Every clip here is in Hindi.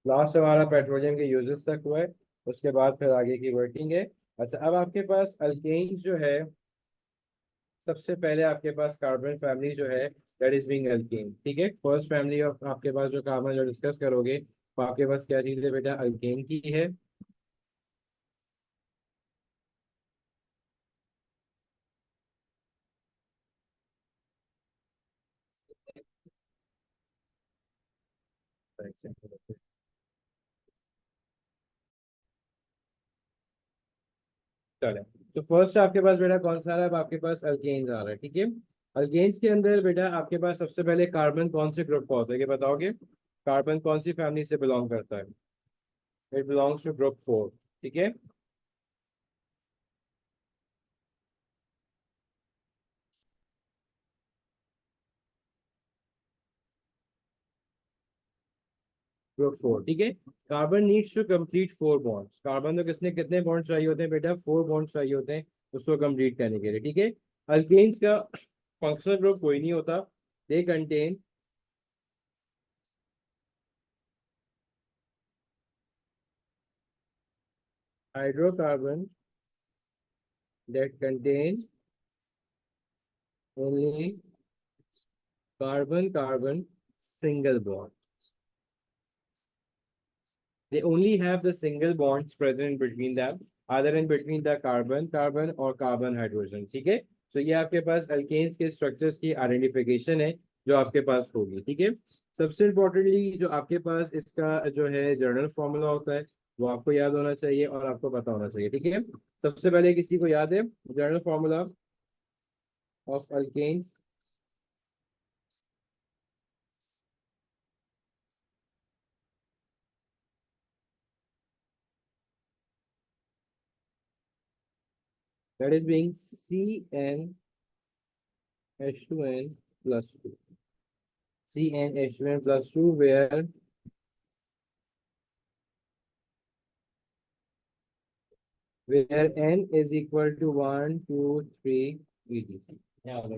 लास्ट हमारा पेट्रोलियम के यूजेस तक हुआ है, उसके बाद फिर आगे की वर्किंग है। अच्छा, अब आपके पास अल्केन्स जो है, सबसे पहले आपके पास कार्बन फैमिली जो है दैट इज बीइंग अल्केन। ठीक है, फर्स्ट फैमिली ऑफ आपके पास जो कार्बन जो डिस्कस करोगे, वो आपके पास क्या चीज़ है बेटा, अल्केन की है। चले, तो फर्स्ट आपके पास बेटा कौन सा आ रहा है, अब आपके पास अल्केन्स आ रहा है। ठीक है, अल्केन्स के अंदर बेटा आपके पास सबसे पहले कार्बन कौन से ग्रुप का होता है, ये बताओगे? कार्बन कौन सी फैमिली से बिलोंग करता है? It belongs to group 4। ठीक है, ग्रुप 4। ठीक है, carbon needs to complete 4 bonds. Carbon तो किसने कितने बॉन्ड चाहिए होते हैं बेटा, 4 बॉन्ड चाहिए होते हैं उसको कंप्लीट करने के लिए। ठीक है, अल्केन्स का फंक्शनल ग्रुप कोई नहीं होता। They contain hydrocarbon that contain only carbon carbon single bond. They only have the single bonds present between them, either in between the carbon carbon or carbon hydrogen. ठीक है, तो ये आपके पास अल्केन्स के स्ट्रक्चर्स की आइडेंटिफिकेशन है जो आपके पास होगी। ठीक है, सबसे इम्पोर्टेंटली जो आपके पास इसका जो है जर्नल फॉर्मूला होता है, वो आपको याद होना चाहिए और आपको पता होना चाहिए। ठीक है, सबसे पहले किसी को याद है general formula of alkanes? That is being CnH2n plus 2. CnH2n plus 2, where n is equal to 1, 2, 3, etc. यहाँ वाला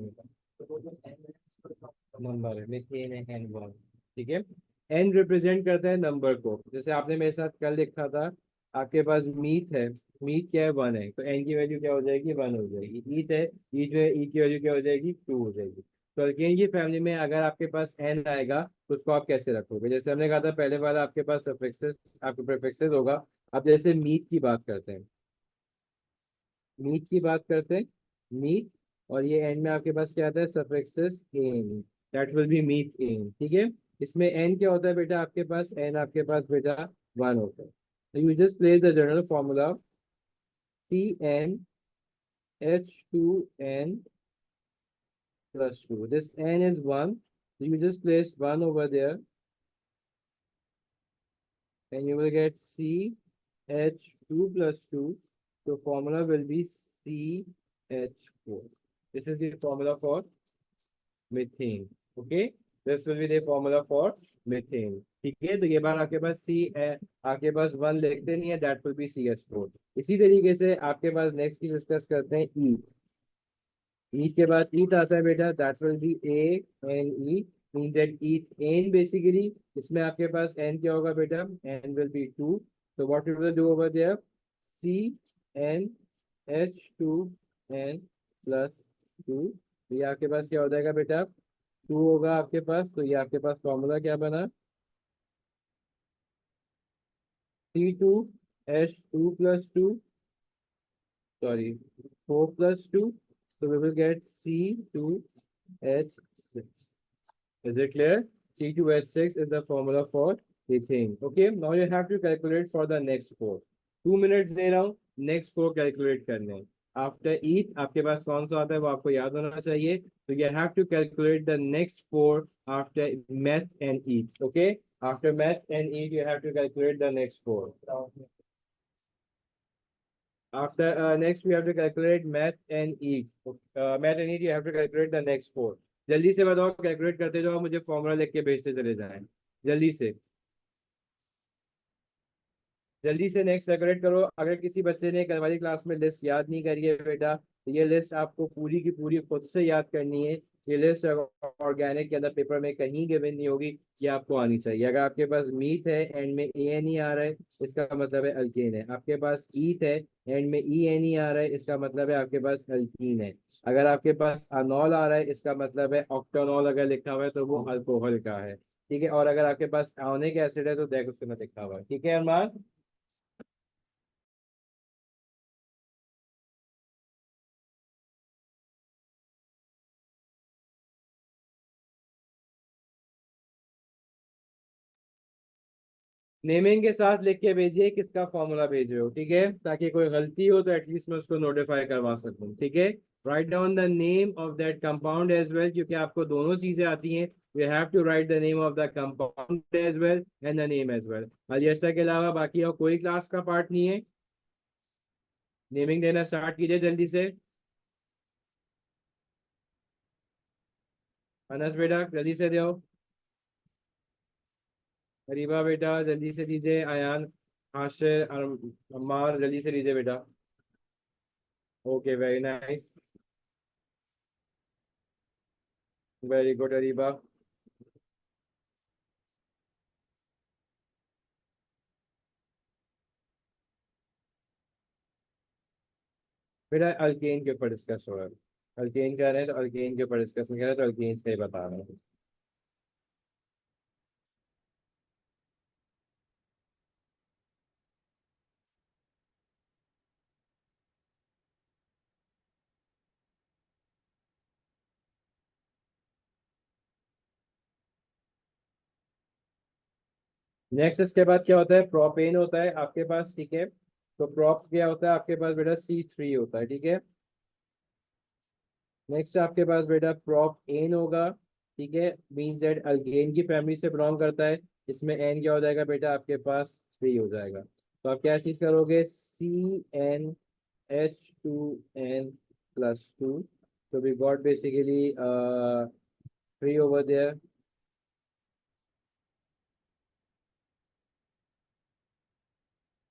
नंबर है, मीथेन है n1। ठीक है, n रिप्रेजेंट करता है नंबर को। जैसे आपने मेरे साथ कल लिखा था, आपके पास मीथ है, मीथ क्या है, 1 है, तो n की वैल्यू क्या हो जाएगी, 1 हो जाएगी। ईथ है, ईथ जो है ई की वैल्यू क्या हो जाएगी, 2 हो जाएगी। तो अल्केन की फैमिली में अगर आपके पास n आएगा तो उसको आप कैसे रखोगे? जैसे हमने कहा था पहले वाला आपके पास सफिक्सेस, आपके प्रीफिक्सेस होगा। अब जैसे मीथ की बात करते हैं, मीट की बात करते हैं, मीट, और ये एंड में आपके पास क्या आता है, suffixes ane, that will be methane. ठीक है, इसमें एन क्या होता है बेटा आपके पास, एन आपके पास बेटा 1 होता है। तो you just place the general formula CnH2n plus 2. This n is 1, so you just place 1 over there and you will get CH2 plus 2. So formula will be CH4. This is the formula for methane. Okay, this will be the formula for methane. ठीक है, तो ये बार आपके पास सी आपके पास 1 लिखते नहीं है, दैट विल बी CH4। इसी तरीके से आपके पास नेक्स्ट की डिस्कस करते हैं ई। ई के बाद ईथ आता है बेटा, that will be ANE, mean that eth ane basically. इसमें आपके पास एन क्या होगा बेटा, एन विल बी 2। तो what you will do over there, CnH2n plus 2, ये आपके पास क्या हो जाएगा बेटा, 2 होगा आपके पास। तो ये आपके पास फॉर्मूला क्या बना, C2H2 plus 2, sorry, 4 plus 2, so we will get C2H6. Is it clear? C2H6 is the formula for ethane. Okay, now you have to calculate for the next 4। 2 minutes दे रहा हूँ, next 4 calculate करने हैं। After each आपके पास कौन सा आता है वो आपको याद होना चाहिए। तो you have to calculate the next 4 after meth and eat. Okay, after meth and eat you have to calculate the next 4। After next we have to calculate math and eat। math and eat you have to calculate the next 4। जल्दी से बताओ, कैलकुलेट करते जाओ, मुझे फॉर्मूला लिख के भेजते चले जाएं जल्दी से। जल्दी से नेक्स्ट कैलकुलेट करो। अगर किसी बच्चे ने कल वाली क्लास में लिस्ट याद नहीं करी है बेटा, तो ये लिस्ट आपको पूरी की पूरी खुद से याद करनी है। ये लिस्ट ऑर्गेनिक के अंदर पेपर में कहीं गिवन नहीं होगी, ये आपको आनी चाहिए। अगर आपके पास मीथ है एंड में ए एन ई आ रहा है, इसका मतलब है अल्केन है। आपके पास ईथ है एंड में ई एन ई आ रहा है, इसका मतलब है आपके पास अल्कीन है। अगर आपके पास अनॉल आ रहा है, इसका मतलब है ऑक्टानॉल अगर लिखा हुआ है तो वो अल्कोहल का है। ठीक है, और अगर आपके पास आयोनिक एसिड है तो देखो उसमें लिखा हुआ है। ठीक है अरमान। नेमिंग के साथ लिख के भेजिए किसका फॉर्मूला भेज रहे हो, ठीक है, ताकि कोई गलती हो तो एटलीस्ट मैं उसको नोटिफाई करवा सकूं। ठीक है, write down the name of that compound as well, क्योंकि आपको दोनों चीजें आती हैं। You have to write the name of the compound as well and the name as well. अलियस्टा के अलावा बाकी और कोई क्लास का पार्ट नहीं है। नेमिंग देना स्टार्ट कीजिए जल्दी से। अनस बेटा जल्दी से दो। अरीबा बेटा जल्दी से दीजिए। अयान, आशिर, अम्मार जल्दी से दीजिए बेटा। Okay, very nice, very good Ariba. बेटा अल्केन के ऊपर डिस्कस हो रहा है। अल्केन कह रहे हैं तो अल्केन के ऊपर डिस्कस नहीं कर रहे, तो अल्केन से ही बता रहे हैं। नेक्स्ट इसके बाद क्या होता है, प्रोपेन होता है आपके पास। ठीक है, तो प्रोप क्या होता है आपके पास बेटा, C3 होता है। ठीक है, नेक्स्ट आपके पास बेटा प्रोप एन होगा। ठीक है, मीन दैट अल्केन की फैमिली से बिलोंग करता है। इसमें एन क्या हो जाएगा बेटा, आपके पास 3 हो जाएगा। तो आप क्या चीज करोगे, CnH2n+2। so we got basically 3 over there।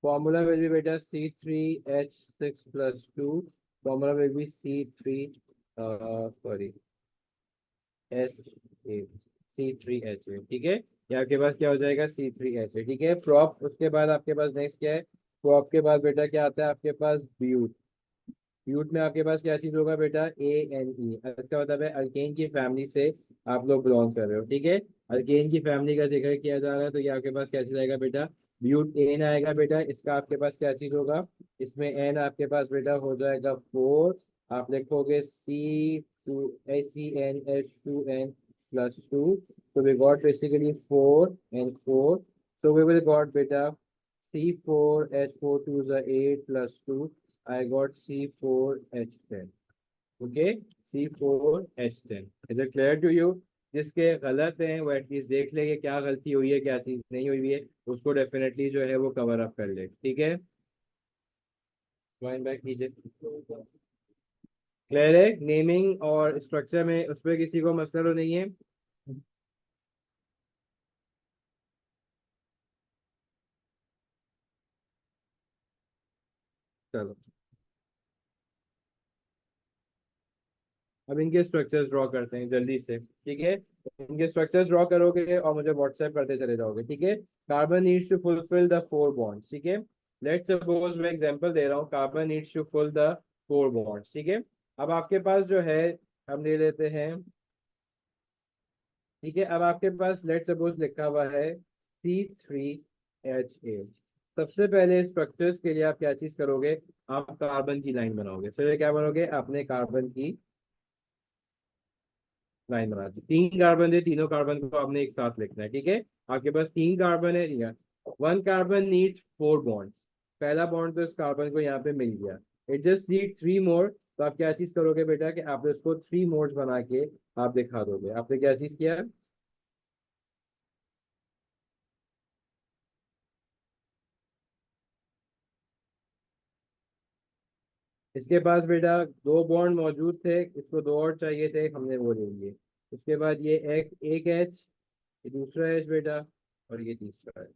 Formula will be beta C3H6+2। Formula will be C3, sorry, H C3H। ठीक है, ये आपके पास क्या हो जाएगा, C3H। ठीक है, प्रॉप उसके बाद आपके पास नेक्स्ट क्या है, प्रॉप के बाद बेटा क्या आता है आपके पास, ब्यूट। ब्यूट में आपके पास क्या चीज होगा बेटा, ANE। इसका मतलब है अल्केन की फैमिली से आप लोग बिलोंग कर रहे हो। ठीक है, अल्केन की फैमिली का जिक्र किया जा रहा है, तो ये आपके पास क्या चीज आएगा बेटा, ब्यूट एन आएगा बेटा। इसका आपके पास क्या चीज होगा, इसमें एन आपके पास बेटा हो जाएगा 4। आप लिखोगे CnH2n+2। so we got basically 4 and 4। so we will got beta C4H4 to the 8+2। I got C4H10। Okay, C4H10। Is it clear to you? जिसके गलत हैं वो एटलीस्ट देख ले कि क्या गलती हुई है, क्या चीज नहीं हुई है, उसको डेफिनेटली जो है वो कवर अप कर ले। ठीक है, ज्वाइन बैक कीजिए। क्लियर है, नेमिंग और स्ट्रक्चर में उस पर किसी को मसला तो नहीं है। चलो, अब इनके स्ट्रक्चर्स ड्रॉ करते हैं जल्दी से। ठीक है, इनके स्ट्रक्चर्स ड्रॉ करोगे और मुझे व्हाट्सएप करते चले जाओगे। ठीक है, carbon needs to fulfil the 4 bonds. ठीक है, लेट्स सपोज मैं एग्जांपल दे रहा हूँ, carbon needs to full the 4 bonds. ठीक है, अब आपके पास जो है, हम ले लेते हैं। ठीक है, अब आपके पास लेट्स सपोज लिखा हुआ है C3H8। सबसे पहले स्ट्रक्चर्स के लिए आप क्या चीज करोगे, आप कार्बन की लाइन बनाओगे। फिर क्या बनोगे, आपने कार्बन की लाइन बना दी। 3 कार्बन है, तीनों कार्बन को आपने एक साथ लिखना है। ठीक है, आपके पास 3 कार्बन है या 1 कार्बन नीड्स 4 बॉन्ड्स। पहला बॉन्ड तो इस कार्बन को यहाँ पे मिल गया, इट जस्ट नीड 3 मोर। तो आप क्या चीज करोगे बेटा कि आप इसको 3 मोड्स बना के आप दिखा दोगे। आपने क्या चीज किया, इसके पास बेटा 2 बॉन्ड मौजूद थे, इसको 2 और चाहिए थे, हमने वो ले लिए। उसके बाद ये एक एच, ये दूसरा एच बेटा, और ये तीसरा है,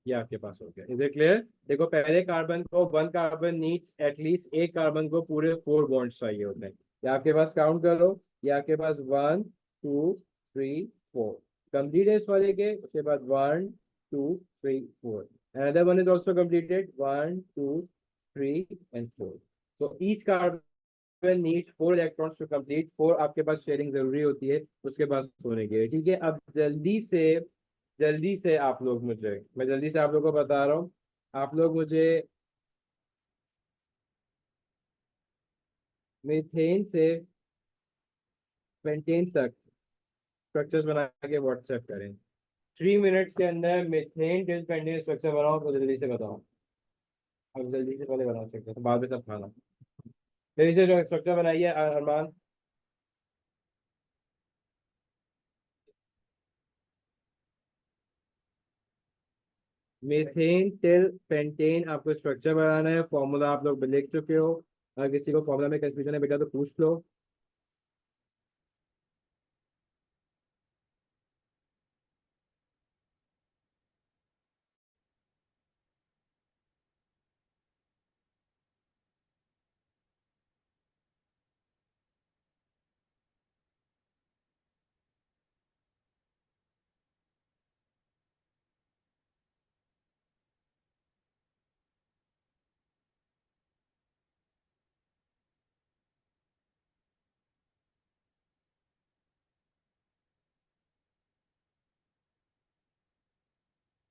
ये आपके पास हो गया। Is it clear? देखो, पहले कार्बन को 1 कार्बन नीड्स एटलीस्ट एक कार्बन को पूरे 4 बॉन्ड्स चाहिए होते हैं। ये आपके पास काउंट करो, ये आपके पास 1 2 3 4 कंप्लीट है इस वाले के। उसके बाद 1 2 3 4 another one is also completed 1 2 3 and 4 so each carbon needs 4 electrons to complete 4 आपके पास शेयरिंग जरूरी होती है उसके बाद सोने के लिए। ठीक है, अब जल्दी से आप लोग मुझे, मैं जल्दी से आप लोग को बता रहा हूँ, आप लोग मुझे मीथेन से पेंटेन तक स्ट्रक्चर्स बना के व्हाट्सएप करें। 3 मिनट्स के अंदर मीथेन टिल पेंटेन स्ट्रक्चर बनाओ तो जल्दी से बताओ। अब जल्दी से पहले बना सकते हैं तो बाद में सब खाना। जल्दी से जो स्ट्रक्चर बनाइए अरमान। मीथेन टिल पेंटेन आपको स्ट्रक्चर बनाना है, फॉर्मूला आप लोग लिख चुके हो। अगर किसी को फॉर्मूला में कंफ्यूजन है बेटा तो पूछ लो।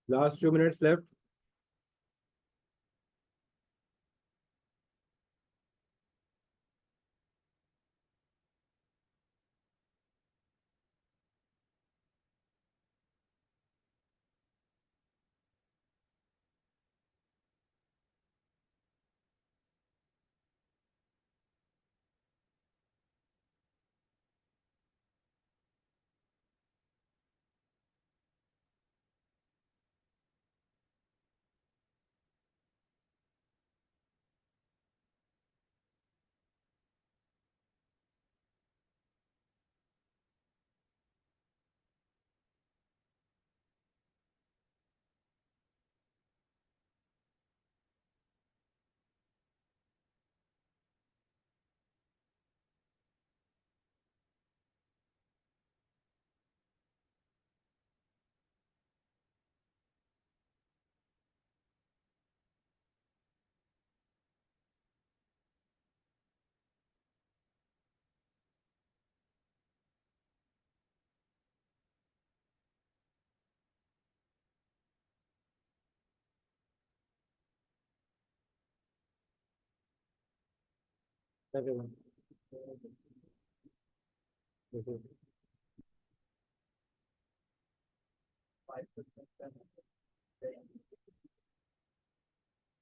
Last 2 minutes left.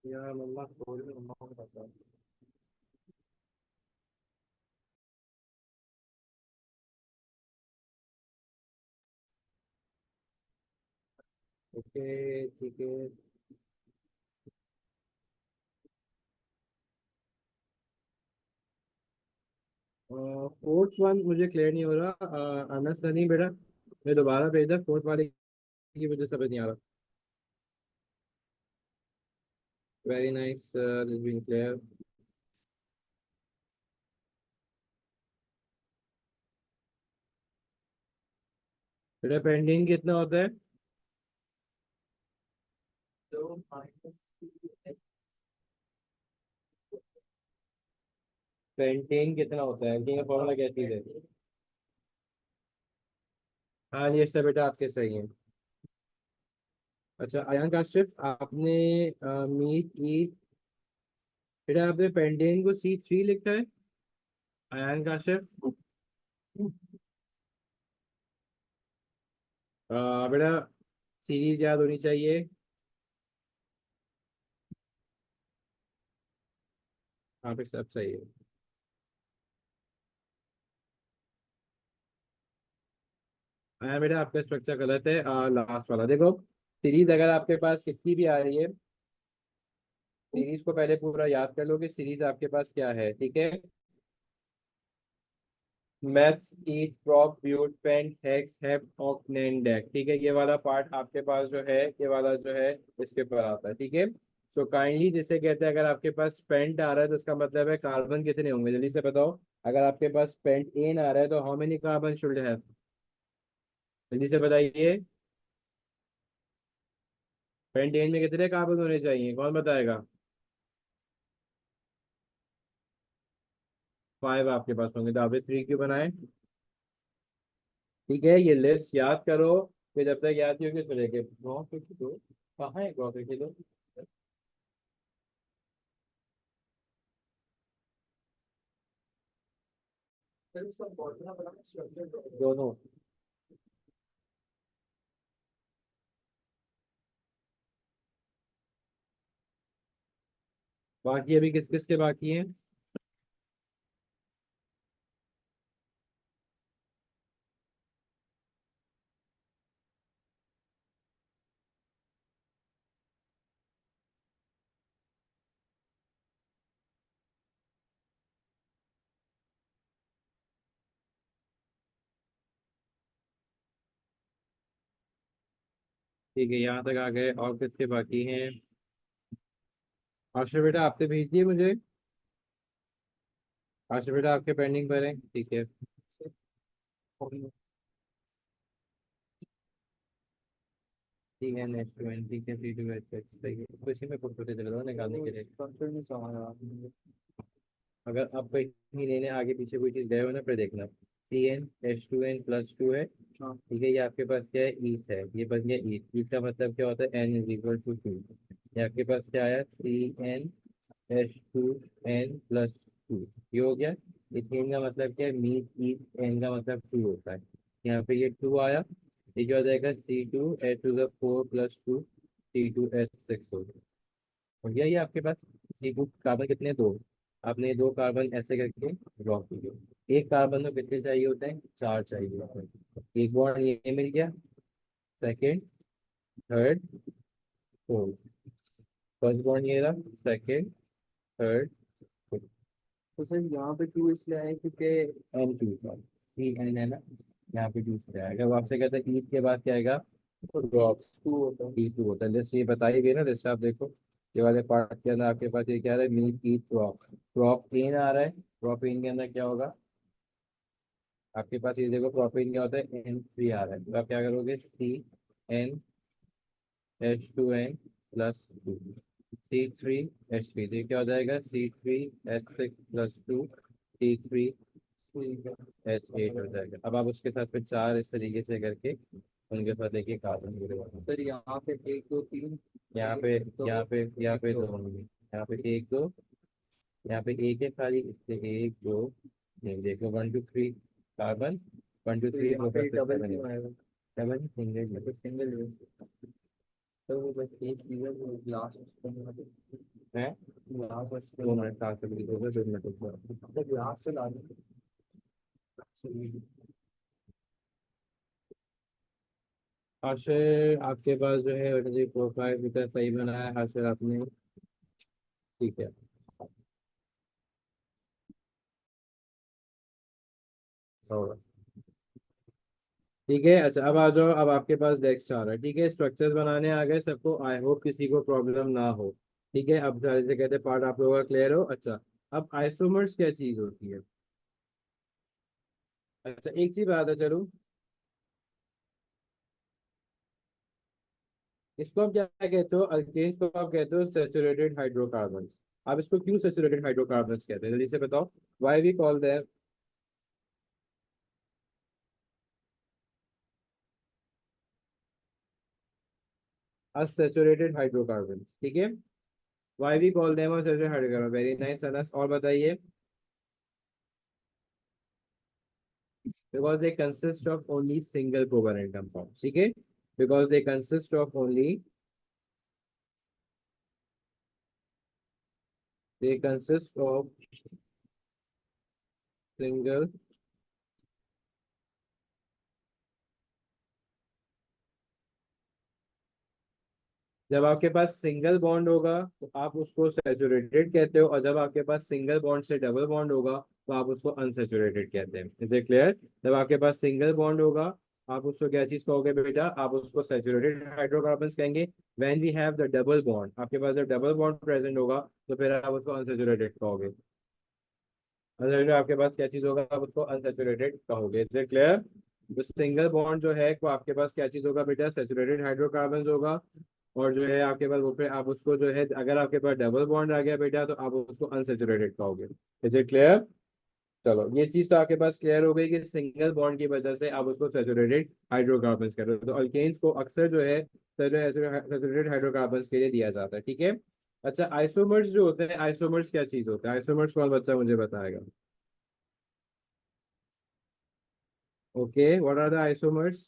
यार मम्मा सो रही है, मम्मा को बता। ओके ठीक है। फोर्थ वन मुझे क्लियर नहीं हो रहा। अनस नहीं बेटा, मैं दोबारा भेज दे फोर्थ वाले की मुझे समझ नहीं आ रहा। Very nice, this being clear. बेटा पेंडिंग कितना होता है? पेंटेन कितना होता है कि फॉर्मूला क्या चीज है? हाँ ये सब बेटा आपके सही है। अच्छा अयान काशिफ आपने मीट ईट, बेटा आपने पेंटेन को C3 लिखा है अयान काशिफ। बेटा सीरीज याद होनी चाहिए। हाँ पे सब सही है। हाँ बेटा आपका स्ट्रक्चर गलत है। लास्ट वाला देखो, सीरीज अगर आपके पास कितनी भी आ रही है, सीरीज को पहले पूरा याद कर लो कि सीरीज आपके पास क्या है। ठीक है, meth eth prop but pent hex hept oct non deck. ठीक है, ये वाला पार्ट आपके पास जो है, ये वाला जो है इसके ऊपर आता है। ठीक है, सो काइंडली जिसे कहते हैं, अगर आपके पास पेंट आ रहा है तो उसका मतलब है कार्बन कितने होंगे, जल्दी से बताओ। अगर आपके पास पेंट एन आ रहा है तो how many carbon should have, जल्दी से बताइए। पेंट एन में कितने कार्बन होने चाहिए, कौन बताएगा। 5 आपके पास होंगे, तो आपने 3 क्यों बनाए। ठीक है, ये लिस्ट याद करो। फिर जब तक याद नहीं होगी तो लेके ग्राफ लिख दो। कहाँ है ग्राफ लिख दो। दोनों। बाकी अभी किस किस के बाकी हैं। ठीक है, यहाँ तक आ गए, और किसके बाकी हैं। आशा बेटा आपने भेज दिए मुझे। आशा बेटा आपके पेंडिंग पर है, ठीक है। ठीक है, नेक्स्ट वन, ठीक है, सी टू एच एच, सही है, तो इसी में पुट होते चले जाओ निकालने के लिए। अगर आप कहीं लेने आगे पीछे कोई चीज गए हो ना, फिर देखना। CnH2n+2 है। ठीक है, ये आपके पास क्या है, ईथ है, ये बन गया ईथ। ईथ का मतलब क्या होता है, N=2। ये आपके पास क्या आया, CnH2n+2, ये हो गया। इथेन का मतलब क्या है, मीथ ईथ, एन का मतलब 2 होता है। यहाँ पे ये 2 आया, ये क्या हो जाएगा, C2H4+2 C2H6 हो गया। हो गया ये आपके पास। C2 कार्बन कितने, 2। आपने 2 कार्बन ऐसे करके ड्रॉ किए। एक कार्बन में कितने चाहिए होते हैं, 4 चाहिए होते हैं। एक बॉन्ड ये मिल गया, second, third, fourth. First bond ये रहा, सेकेंड, थर्ड, फोर्थ। तो सर यहाँ पे 2 इसलिए आए क्योंकि N2 था, CN है ना, यहाँ पे 2 इसलिए आएगा। वो आपसे कहता है ईथ के बाद क्या आएगा, तो ड्रॉप्स 2 होता है, E2 होता है। जैसे ये बताई गई ना, जैसे आप देखो ये वाले पार्ट के अंदर आपके पास ये क्या आ रहा है, मीट ईथ ड्रॉप। ड्रॉप एन आ रहा है, ड्रॉप एन के अंदर क्या होगा, आपके पास ये देखो प्रोपेन क्या होता है, N3 आ रहा है, तो आप क्या करोगे, CnH2n+2, C3H3, तो ये क्या हो जाएगा, C3H6+2 C3H8 हो जाएगा। अब आप उसके साथ फिर 4 इस तरीके से करके उनके साथ देखिए कार्बन जुड़े हुए हैं। सर यहाँ पे 1 2 3, यहाँ पे 2 होंगे, यहाँ पे 1 2, यहाँ पे एक है खाली, इसलिए 1 2, नहीं देखो 1 2 3 कार्बन, 1 2 3 डबल क्यों आएगा, डबल सिंगल, सिंगल तो वो बस एक चीज है, वो लास्ट है, लास्ट 2 मिनट का सकती है, 2 मिनट ग्लास से ला दो। आशय आपके पास जो है वैसे प्रोफाइल का सही बनाया है आशय आपने, ठीक है। और ठीक है, अच्छा अब आ जाओ, अब आपके पास नेक्स्ट आ रहा है, ठीक है, स्ट्रक्चर्स बनाने आ गए सबको, आई होप किसी को प्रॉब्लम ना हो। ठीक है, अब सारे से कहते पार्ट आप लोगों का क्लियर हो, अच्छा। अब आइसोमर्स क्या चीज होती है। अच्छा एक चीज बता, चलो इसको आप क्या कहते हो, अल्केन्स को आप कहते हो सैचुरेटेड हाइड्रोकार्बन्स। आप इसको क्यों सैचुरेटेड हाइड्रोकार्बन्स कहते हैं, जल्दी से बताओ, why we call them unsaturated hydrocarbons, ठीक है। Why we call them unsaturated hydrocarbon, very nice Anas, और बताइए। Because they consist of only single covalent compounds, ठीक है, because they consist of only, they consist of single, जब आपके पास सिंगल बॉन्ड होगा तो आप उसको सैचुरेटेड कहते हो, और जब आपके पास सिंगल बॉन्ड से डबल बॉन्ड होगा तो आप उसको अनसैचुरेटेड कहते हैं, इज इट क्लियर। जब आपके पास सिंगल बॉन्ड होगा आप उसको क्या चीज कहोगे बेटा, आप उसको सैचुरेटेड हाइड्रोकार्बन कहेंगे। When we have the double bond, आपके पास जब डबल बॉन्ड प्रेजेंट होगा तो फिर आप उसको अनसैचुरेटेड कहोगे। अनसैचुरेटेड आपके पास क्या चीज होगा, आप उसको अनसैचुरेटेड कहोगे। Is it clear? तो सिंगल बॉन्ड जो है वो आपके पास क्या चीज होगा बेटा, सैचुरेटेड हाइड्रोकार्बन होगा। और जो है आपके पास वो फिर आप उसको जो है, अगर आपके पास डबल बॉन्ड आ गया बेटा तो आप उसको अनसैचुरेटेड कहोगे। Is it clear? चलो ये चीज तो आपके पास क्लियर हो गई कि सिंगल बॉन्ड की वजह से आप उसको सैचुरेटेड हाइड्रोकार्बन्स कहते हो। तो अल्केन्स को अक्सर जो है सैचुरेटेड हाइड्रोकार्बन्स के लिए दिया जाता है, ठीक है। अच्छा, आइसोमर्स जो होते हैं, आइसोमर्स क्या चीज होता है, आइसोमर्स कौन बच्चा मुझे बताएगा? Okay, what are the isomers?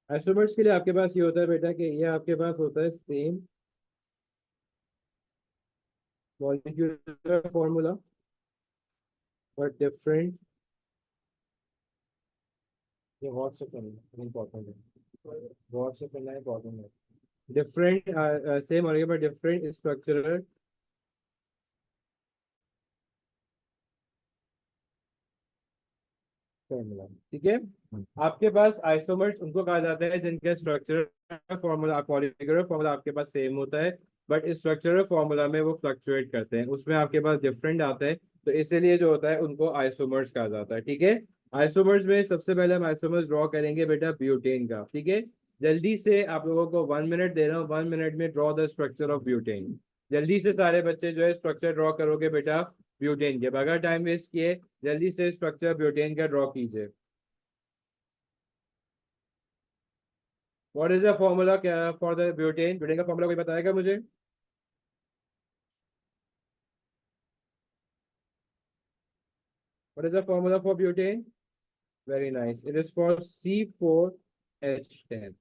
Isomers के लिए आपके पास ये होता है बेटा कि ये आपके पास होता है same molecular formula but different. ये व्हाट से करना इंपॉर्टेंट है, व्हाट से करना इंपॉर्टेंट है। Different, same molecule but different structural formula, ठीक है। आपके पास आइसोमर्स उनको कहा जाता है जिनका स्ट्रक्चरल फॉर्मूला, मॉलिक्यूलर फॉर्मूला आपके पास सेम होता है बट स्ट्रक्चरल फॉर्मूला में वो फ्लक्चुएट करते हैं, उसमें आपके पास डिफरेंट आता है। तो इसीलिए जो होता है उनको आइसोमर्स कहा जाता है, ठीक है। आइसोमर्स में सबसे पहले हम आइसोमर्स ड्रॉ करेंगे बेटा ब्यूटेन का, ठीक है। जल्दी से आप लोगों को 1 मिनट दे रहा हूँ, 1 मिनट में draw the structure of butane. जल्दी से सारे बच्चे जो है स्ट्रक्चर ड्रॉ करोगे बेटा ब्यूटेन के, बगैर टाइम वेस्ट किए जल्दी से स्ट्रक्चर ब्यूटेन का ड्रॉ कीजिए। व्हाट इज द फॉर्मूला क्या फॉर द ब्यूटेन, ब्यूटेन का फॉर्मूला कोई बताएगा मुझे? What is the formula for butane? Very nice, it is for C4H10।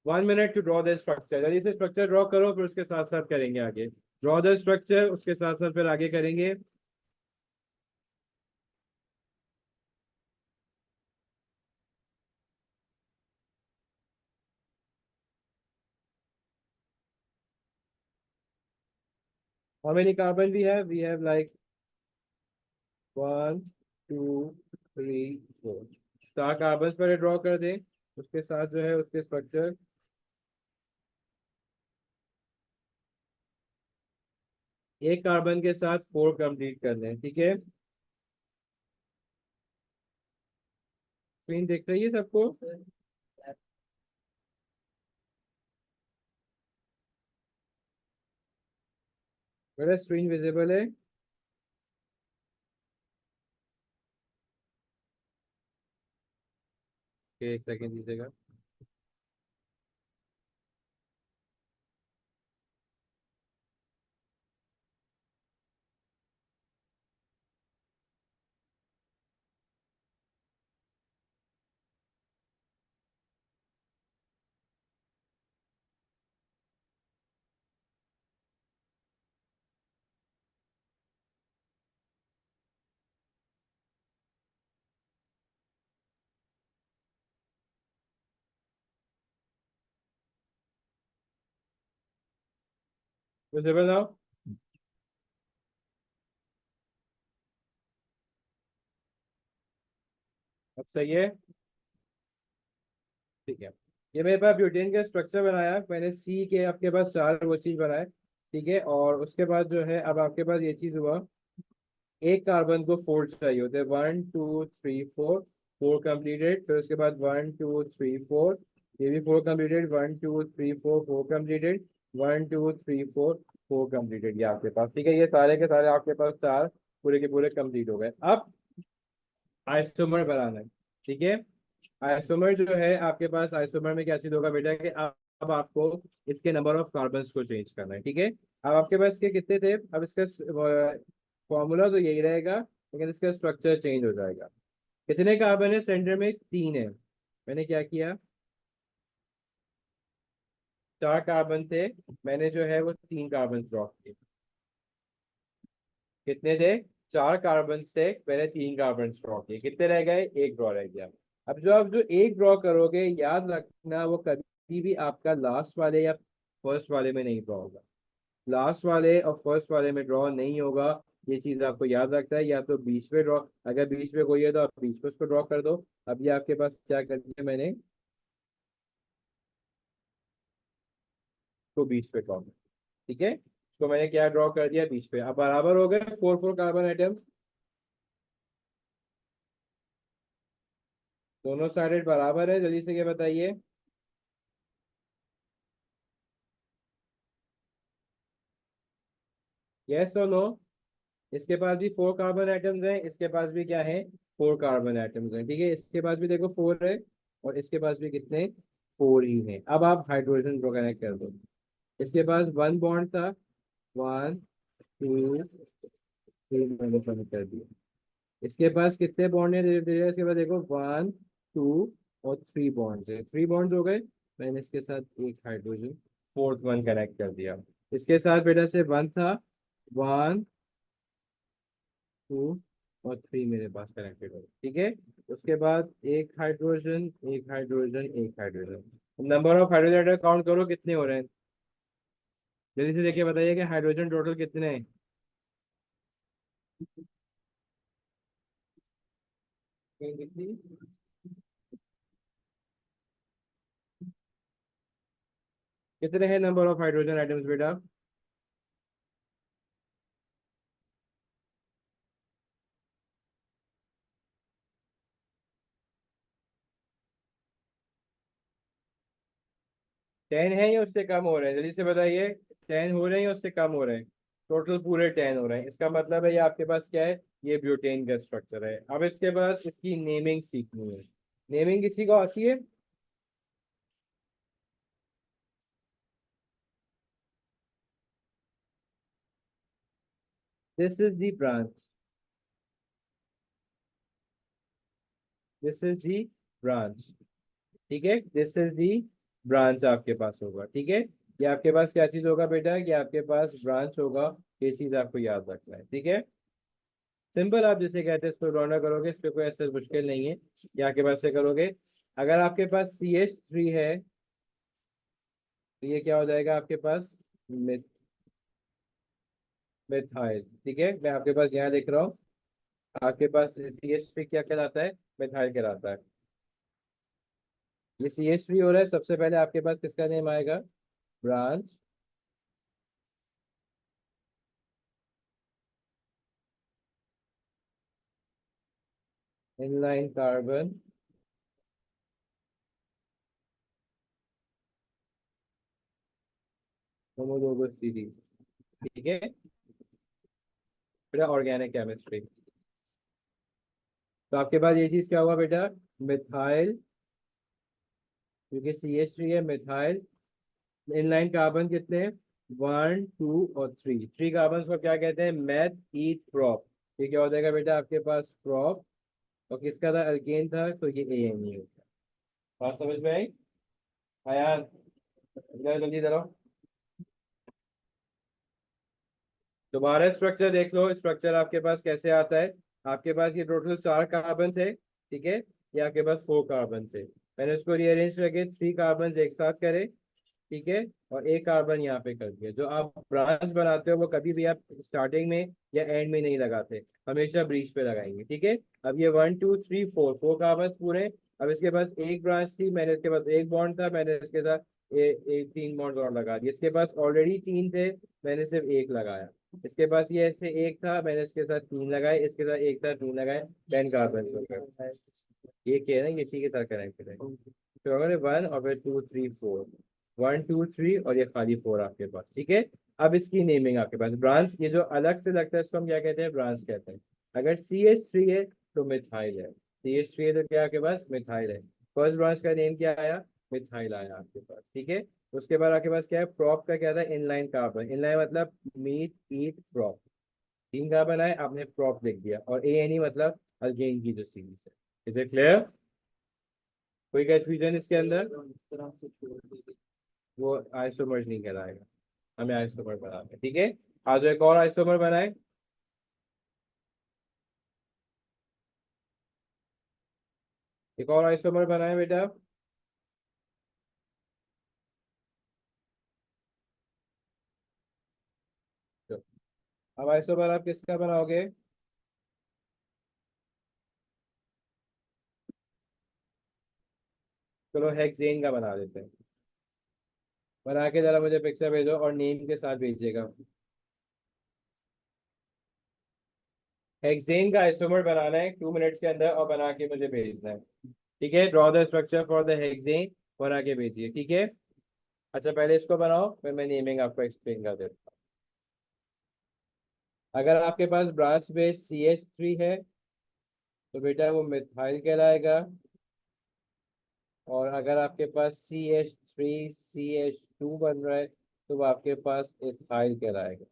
1 minute to draw the structure, जल्दी से स्ट्रक्चर ड्रॉ करो, फिर उसके साथ साथ करेंगे आगे। ड्रॉ द स्ट्रक्चर, उसके साथ साथ फिर आगे करेंगे। How many carbon we have like 1 2 3 4। 4 carbon पहले ड्रॉ कर दें, उसके साथ जो है उसके स्ट्रक्चर। एक कार्बन के साथ 4 कंप्लीट कर दें, ठीक है। स्क्रीन देख रही है सबको? मेरा स्क्रीन विजिबल है? एक सेकेंड दीजिएगा। Visible now? अब सही है? ठीक है। ये मेरे पास ब्यूटेन का स्ट्रक्चर बनाया, मैंने सी के आपके पास 4 वो चीज बनाए, ठीक है। और उसके बाद जो है अब आपके पास ये चीज हुआ, एक कार्बन को 4 चाहिए होते हैं, 1 2 3 4। 4 कंप्लीटेड, फिर उसके बाद 1 2 3 4, ये भी 4 कंप्लीटेड, 1 2 3 4, 4 कंप्लीटेड, 1 2 3 4, 4 कंप्लीटेड, ये आपके पास, ठीक है। ये सारे के सारे आपके पास 4 पूरे के पूरे कंप्लीट हो गए। अब आइसोमर बनाना है, ठीक है। आइसोमर जो है आपके पास, आइसोमर में क्या चीज होगा बेटा कि अब आपको इसके नंबर ऑफ कार्बन्स को चेंज करना है, ठीक है। अब आपके पास के कितने थे, अब इसका फॉर्मूला तो यही रहेगा लेकिन इसका स्ट्रक्चर चेंज हो जाएगा। कितने कार्बन है सेंटर में, 3 है। मैंने क्या किया, 4 कार्बन थे, मैंने जो है वो 3 कार्बन ड्रॉप किए। कितने थे? 4 कार्बन से मैंने 3 कार्बन ड्रॉ किए, कितने रह गए, एक ड्रॉ रह गया। अब जो एक ड्रॉ करोगे, याद रखना वो कभी भी आपका लास्ट वाले या फर्स्ट वाले में नहीं ड्रॉ होगा। लास्ट वाले और फर्स्ट वाले में ड्रॉ नहीं होगा। ये चीज आपको याद रखता है, या तो बीच में ड्रॉ, अगर बीच में कोई है तो आप बीच में उसको ड्रॉ कर दो। अब ये आपके पास क्या कर दिया मैंने, तो बीच पे ड्रॉ, ठीक है, इसको मैंने क्या ड्रॉ कर दिया बीच पे। अब बराबर हो गए 4 4 कार्बन आइटम्स, दोनों साइड बराबर है, जल्दी से क्या बताइए। यस और नो। इसके पास भी 4 कार्बन आइटम्स हैं, इसके पास भी क्या है, 4 कार्बन आइटम्स हैं, ठीक है, इसके पास भी देखो 4 है, और इसके पास भी कितने, 4 ही है। अब आप हाइड्रोजन को कनेक्ट कर दो। इसके पास 1 बॉन्ड था, 1 2 3 मैंने कनेक्ट कर दिया। इसके पास कितने बॉन्ड है धीरे धीरे, इसके पास देखो 1 2 और 3 बॉन्ड्स है, 3 बॉन्ड्स हो गए। मैंने इसके साथ एक हाइड्रोजन फोर्थ वन कनेक्ट कर दिया। इसके साथ बेटा से 1 था, 1 2 और 3 मेरे पास कनेक्टेड हो, ठीक है। उसके बाद एक हाइड्रोजन, एक हाइड्रोजन, एक hydrogen. Number of hydrogen count करो कितने हो रहे हैं, जल्दी से देखिए बताइए कि हाइड्रोजन टोटल कितने हैं। कितनी, कितने हैं नंबर ऑफ हाइड्रोजन आइटम्स बेटा। 10 है या उससे कम हो रहे हैं, जल्दी से बताइए। 10 हो रहे हैं या उससे कम हो रहे हैं, टोटल पूरे 10 हो रहे हैं। इसका मतलब है ये आपके पास क्या है, ये ब्यूटेन का स्ट्रक्चर है। अब इसके बाद इसकी नेमिंग सीखनी है। नेमिंग किसी को आती है, this is the branch, this is the branch, ठीक है, दिस इज दी ब्रांच आपके पास होगा, ठीक है। ये आपके पास क्या चीज होगा बेटा, कि आपके पास ब्रांच होगा। ये चीज आपको याद रखना है, ठीक है। सिंपल, आप जैसे कहते हैं इसको रौना करोगे, इस पे कोई ऐसा मुश्किल नहीं है। ये आपके पास से करोगे, अगर आपके पास CH3 है तो ये क्या हो जाएगा आपके पास, मिथ मिथाइल, ठीक है। मैं आपके पास यहाँ लिख रहा हूँ, आपके पास CH3 क्या कहलाता है, मिथाइल कहलाता है। ये CH3 हो रहा है, सबसे पहले आपके पास किसका नेम आएगा, branch, inline carbon, homologous series, ठीक है। बेटा ऑर्गेनिक केमिस्ट्री, तो आपके पास ये चीज क्या हुआ बेटा, मिथाइल, क्योंकि CH3 है, मिथाइल। इनलाइन कार्बन कितने हैं, 1 2 और 3, 3 कार्बन को क्या कहते हैं, मैथ ईथ प्रॉप। ये क्या हो जाएगा बेटा आपके पास, प्रॉप। और किसका था, अल्केन था, तो ये ANE होता है। बात समझ में आई, आया, जल्दी करो। दोबारा स्ट्रक्चर देख लो, स्ट्रक्चर आपके पास कैसे आता है। आपके पास ये टोटल 4 कार्बन थे, ठीक है, ये आपके पास 4 कार्बन थे। मैंने उसको रीअरेंज करके 3 कार्बन एक साथ करे, ठीक है, और एक कार्बन यहाँ पे कर दिया। जो आप ब्रांच बनाते हो वो कभी भी आप स्टार्टिंग में या एंड में नहीं लगाते, हमेशा ब्रीच पे लगाएंगे, ठीक है। अब ये 1 2 3 4, 4 कार्बन पूरे। अब इसके पास एक ब्रांच थी, मैंने इसके पास एक बॉन्ड था, मैंने इसके साथ एक 3 बॉन्ड और लगा दिए। इसके पास ऑलरेडी 3 थे, मैंने सिर्फ एक लगाया। इसके पास ये ऐसे एक था, मैंने इसके साथ 3 लगाए, इसके साथ एक था, 3 लगाए, 10 कार्बन। ये क्या है ना, इसी के साथ कनेक्टेड है। तो अगर 1 और फिर 2 3 4, 1 2 3 और ये खाली 4 आपके पास, ठीक है। अब इसकी नेमिंग आपके पास ब्रांच, ये जो अलग से लगता है इसको हम क्या कहते हैं, ब्रांच कहते हैं। अगर CH3 है तो मिथाइल है, CH3 है तो क्या आपके पास, मिथाइल है। फर्स्ट ब्रांच का नेम क्या आया, मिथाइल आया आपके पास, ठीक है। उसके बाद आपके पास क्या है, प्रॉप का क्या था, इनलाइन कार्बन, इनलाइन मतलब मीट ईट प्रॉप, 3 कार्बन आए, आपने प्रॉप लिख दिया। और ANE मतलब अल्केन की जो सीरीज है। इज इट क्लियर, कोई कंफ्यूजन इसके अंदर, वो आइसोमर्स नहीं कहलाएगा, हमें आइसोमर बनाना है, ठीक है। आज एक और आइसोमर बनाए, एक और आइसोमर बनाए बेटा। तो अब आइसोमर आप किसका बनाओगे? चलो हेक्सेन का बना देते हैं। बना के जरा मुझे पिक्चर भेजो और नेम के साथ भेजिएगा। हेक्सेन का आइसोमर बनाना है 2 मिनट्स के अंदर और बना के मुझे भेजना है। ठीक है, draw the structure for the hexane, बना के भेजिए, ठीक है। अच्छा पहले इसको बनाओ, फिर मैं नेमिंग आपको एक्सप्लेन कर देता हूँ। अगर आपके पास ब्रांच बेस CH3 है तो बेटा वो मिथाइल कहलाएगा। और अगर आपके पास CH3 CH2 बन रहा है तो वो आपके पास इथाइल कहलाएगा।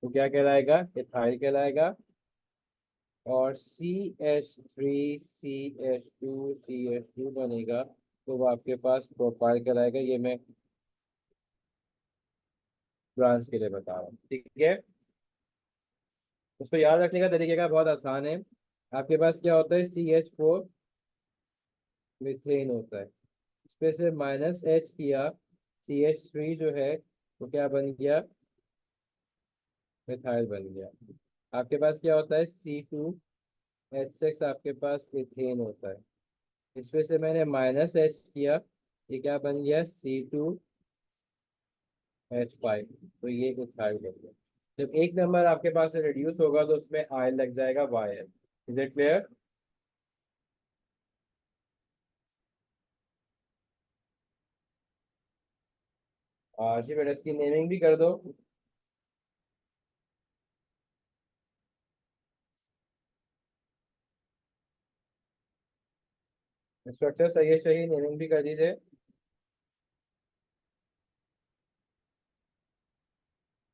तो क्या कहलाएगा? इथाइल कहलाएगा। और CH3 CH2 बनेगा तो वो आपके पास प्रोपाइल कहलाएगा। ये मैं ब्रांच के लिए बता रहा हूँ, ठीक है। उसको याद रखने का तरीके का बहुत आसान है। आपके पास क्या होता है? CH4 मीथेन होता है। इस पे से -H किया, CH3 जो है वो क्या बन गया? मिथाइल बन गया। आपके पास क्या होता है? C2H6 आपके पास इथेन होता है। इसमें से मैंने -H किया, ये क्या बन गया? C2H5। तो ये इथाइल बन गया। जब एक नंबर आपके पास से रिड्यूस होगा तो उसमें आई लग जाएगा, YL। Is it clear? जी बेटा इसकी नेमिंग भी कर दो। इंस्ट्रक्टर सही है, सही, नेमिंग भी कर दीजिए।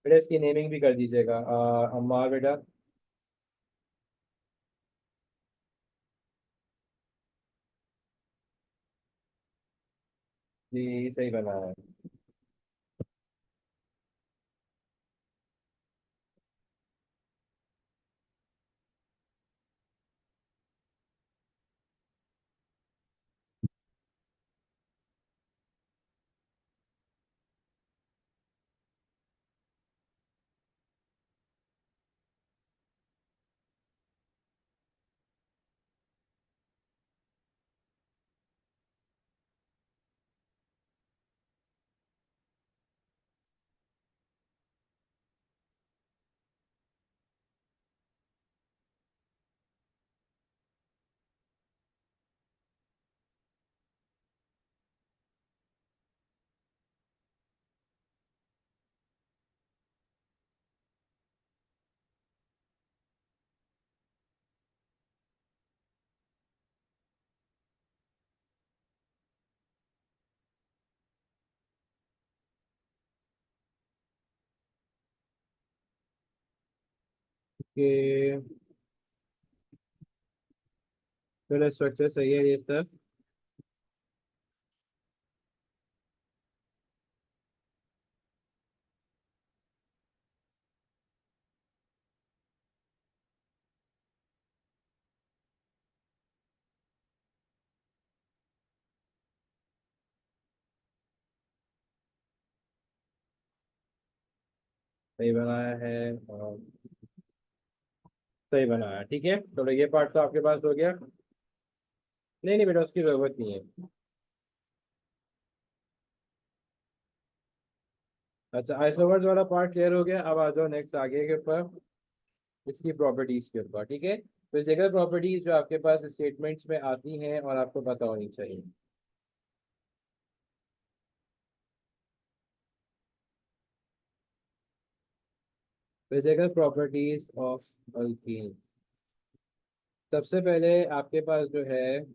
बेटा इसकी नेमिंग भी कर दीजिएगा। अम्मार बेटा। जी सही बना है। कि चलो स्ट्रक्चर सही है ये सब। सही बनाया है और सही बनाया, ठीक है। चलो ये पार्ट तो आपके पास हो गया। नहीं नहीं बेटा उसकी जरूरत नहीं है। अच्छा आइसोमर्स वाला पार्ट क्लियर हो गया, अब आ जाओ नेक्स्ट आगे के ऊपर, इसकी प्रॉपर्टीज के ऊपर, ठीक है। फिजिकल प्रॉपर्टीज जो आपके पास स्टेटमेंट्स में आती हैं और आपको पता होनी चाहिए। Physical properties of alkyne. सबसे पहले आपके पास जो है,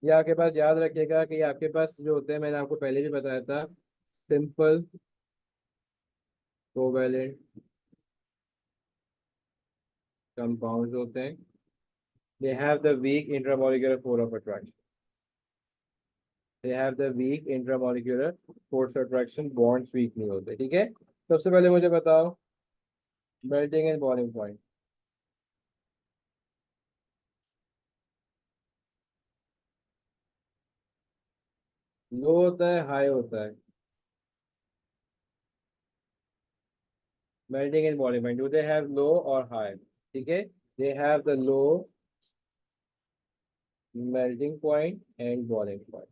ये आपके पास याद रखिएगा कि आपके पास जो होते हैं, मैंने आपको पहले भी बताया था, सिंपल कोवैलेंट कंपाउंड्स होते हैं। They have the weak intramolecular force of attraction. They have the weak intramolecular force of attraction, bonds weak नहीं होते, ठीक है। सबसे पहले मुझे बताओ melting and boiling point. Low होता है हाई होता है? Melting and boiling point, do they have low और हाई? ठीक है, they have the low melting point and boiling point.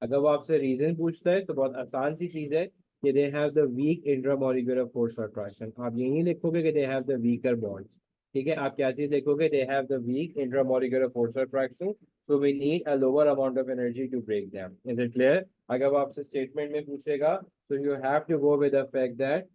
अगर वो आपसे रीजन पूछता है तो बहुत आसान सी चीज है कि they have the weak intramolecular force of attraction. आप यही लिखोगे कि they have the weaker bonds. ठीक है, आप क्या चीज लिखोगे? They have the weak intramolecular force of attraction, so we need a lower amount of energy to break them. Is it clear? अगर वो आपसे स्टेटमेंट में पूछेगा तो you have to go with the fact that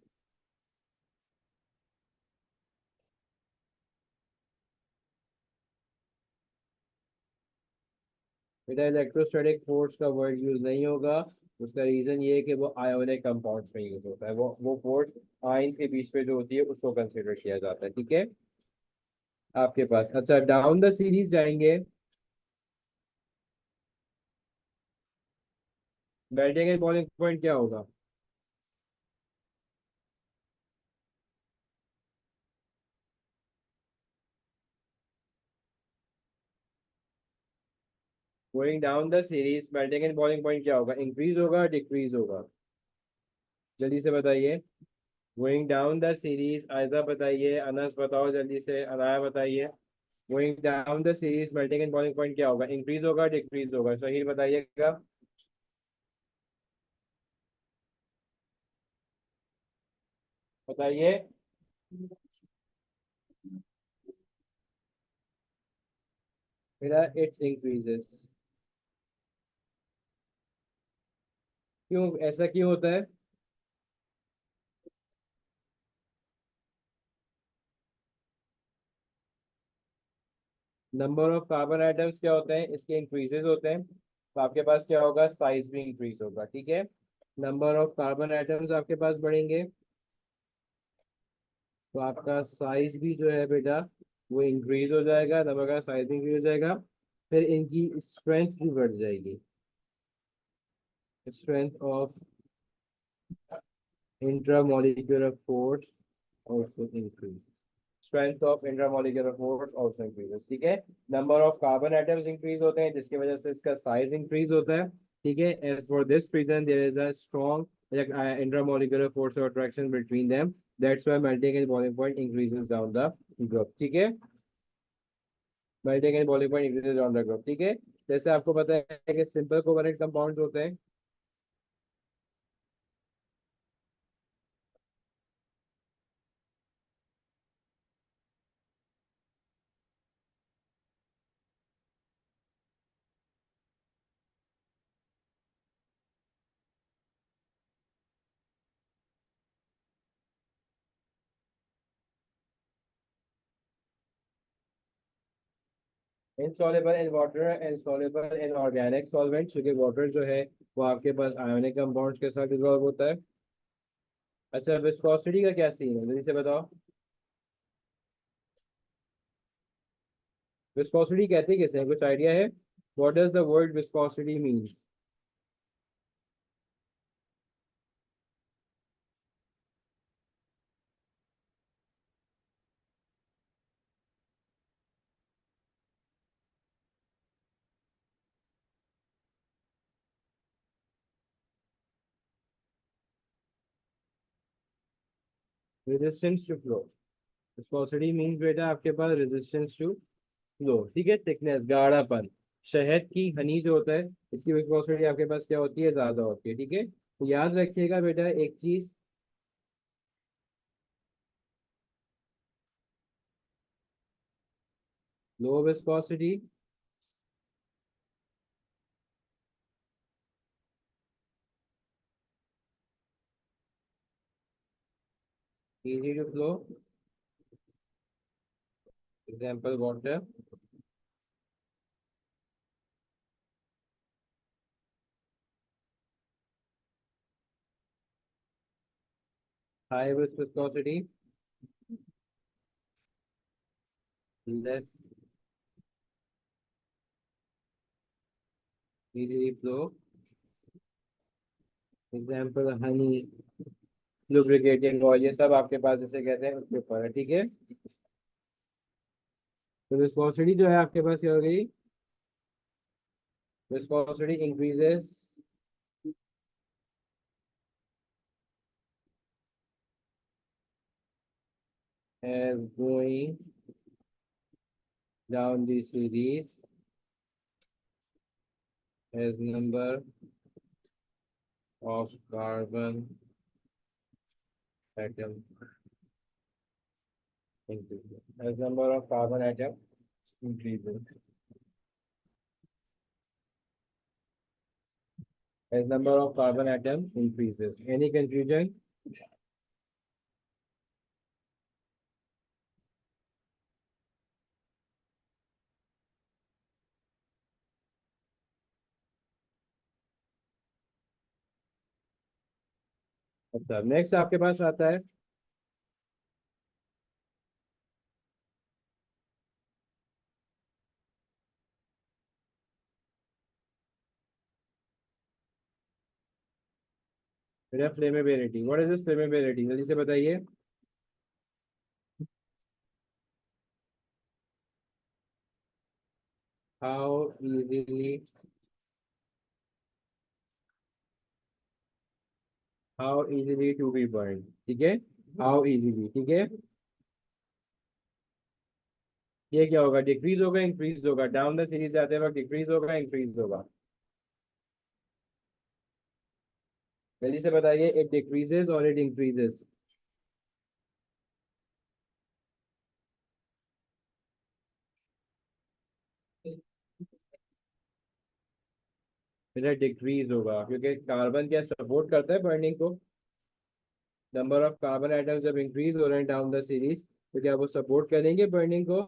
बेटा इलेक्ट्रोस्टैटिक फोर्स का वर्ड यूज नहीं होगा। उसका रीजन ये है कि वो आयोनिक कंपाउंड्स में यूज होता है। वो फोर्स आयंस के बीच में जो होती है उसको कंसिडर किया जाता है। ठीक है, आपके पास अच्छा डाउन द सीरीज जाएंगे। बैटिंग एंड बॉलिंग पॉइंट क्या होगा? Going down the series batting and bowling point क्या होगा? इंक्रीज होगा डिक्रीज होगा? जल्दी से बताइए। Going down the series Aiza बताइए, अनस बताओ जल्दी से, अनाया बताइए। Going down the series batting and bowling point क्या होगा? इंक्रीज होगा डिक्रीज होगा? सही बताइएगा। बताइए। मेरा इट्स इंक्रीजेस। क्यों ऐसा क्यों होता है? नंबर ऑफ कार्बन आइटम्स क्या होते हैं? इसके इंक्रीजेस होते हैं, तो आपके पास क्या होगा? साइज भी इंक्रीज होगा। ठीक है, नंबर ऑफ कार्बन आइटम्स आपके पास बढ़ेंगे तो आपका साइज भी जो है बेटा वो इंक्रीज हो जाएगा। नंबर का साइज इंक्रीज हो जाएगा, फिर इनकी स्ट्रेंथ भी बढ़ जाएगी। Strength of intramolecular force also increases. Strength of intramolecular force also increases। ठीक है, number of carbon atoms increase होते हैं जिसकी वजह से इसका साइज इंक्रीज होता है। ठीक है, as for this reason there is a strong intramolecular force of attraction between them, that's why melting and boiling point increases down the group। ठीक है, melting and boiling point increases down the group। ठीक है, जैसे आपको पता है कि सिंपल कोवलेंट कंपाउंड्स होते हैं। insoluble in water and soluble in organic solvents, क्योंकि वाटर जो है वो आपके पास आयोनिक कंपाउंड्स के साथ डिसॉल्व होता है। अच्छा, विस्कोसिटी का क्या सीन है? जल्दी से बताओ। विस्कोसिटी कहते किसे हैं? कुछ आइडिया है? What does the word viscosity means? Resistance to flow. Viscosity means बेटा आपके पास रेजिस्टेंस टू फ्लो। ठीक है, थिकनेस, गाढ़ापन। शहद की हनी जो होता है इसकी विस्कोसिटी आपके पास क्या होती है? ज्यादा होती है। ठीक है, तो याद रखिएगा बेटा एक चीज, low viscosity easy to flow, example water. High viscosity, less easily flow, example honey. Lubricating oil, ये सब आपके पास जैसे कहते हैं उसके ऊपर है, ठीक है। तो विस्कोसिटी जो है आपके पास क्या हो गई, viscosity increases as going down the series as number of carbon atom increases. As number of carbon atom increases. As number of carbon atom increases. Any confusion? अच्छा, नेक्स्ट आपके पास आता है मेरा flammability. What is this flammability, जल्दी से बताइए। How easily, how easily to be burn, ठीक है। हाउ इजीली, ठीक है। ये क्या होगा, डिक्रीज होगा इंक्रीज होगा, डाउन द सीरीज जाते वक्त डिक्रीज होगा इंक्रीज होगा, जल्दी से बताइए। इट डिक्रीजेज और इट इंक्रीजेज। मेरा डिक्रीज होगा क्योंकि कार्बन क्या सपोर्ट करता है बर्निंग को। नंबर ऑफ कार्बन आइटम्स जब इंक्रीज हो रहे हैं डाउन द सीरीज, तो क्या वो सपोर्ट करेंगे बर्निंग को।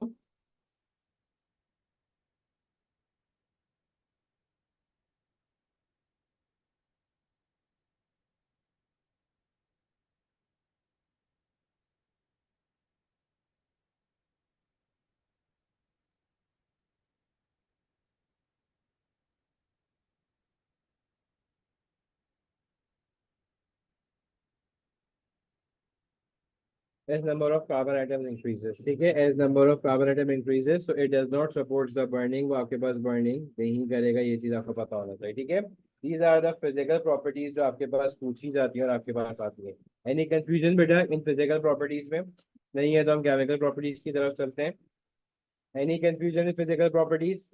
As number of carbon atoms increases, ठीक है। As number of carbon atom increases, so it does not supports the burning, वो आपके पास बर्निंग नहीं करेगा, ये चीज आपको पता होना चाहिए, ठीक है। These are the physical properties जो आपके पास पूछी जाती है और आपके पास आती है। एनी कंफ्यूजन बेटा इन फिजिकल प्रॉपर्टीज में? नहीं है तो हम केमिकल प्रॉपर्टीज की तरफ चलते हैं। Any confusion in physical properties?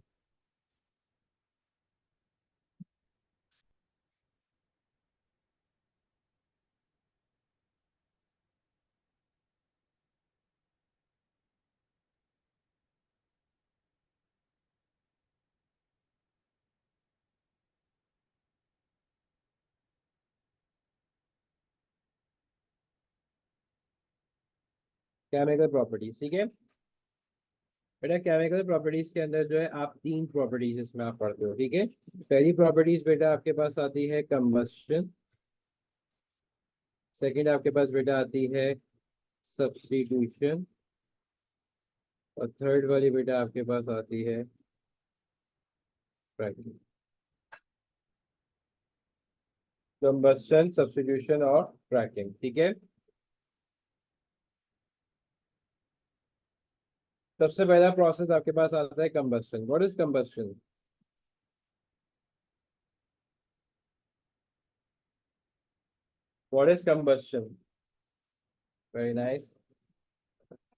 Chemical properties, ठीक है। बेटा केमिकल प्रॉपर्टीज के अंदर जो है आप तीन प्रॉपर्टीज इसमें आप पढ़ते हो, ठीक है। पहली प्रॉपर्टीज बेटा आपके पास आती है कंबस्शन, सेकंड आपके पास बेटा आती है सब्स्टिट्यूशन, और थर्ड वाली बेटा आपके पास आती है क्रैकिंग। कंबस्शन, सब्स्टिट्यूशन और क्रैकिंग, ठीक है। सबसे पहला प्रोसेस आपके पास आता है combustion. What is combustion? What is combustion? Very nice.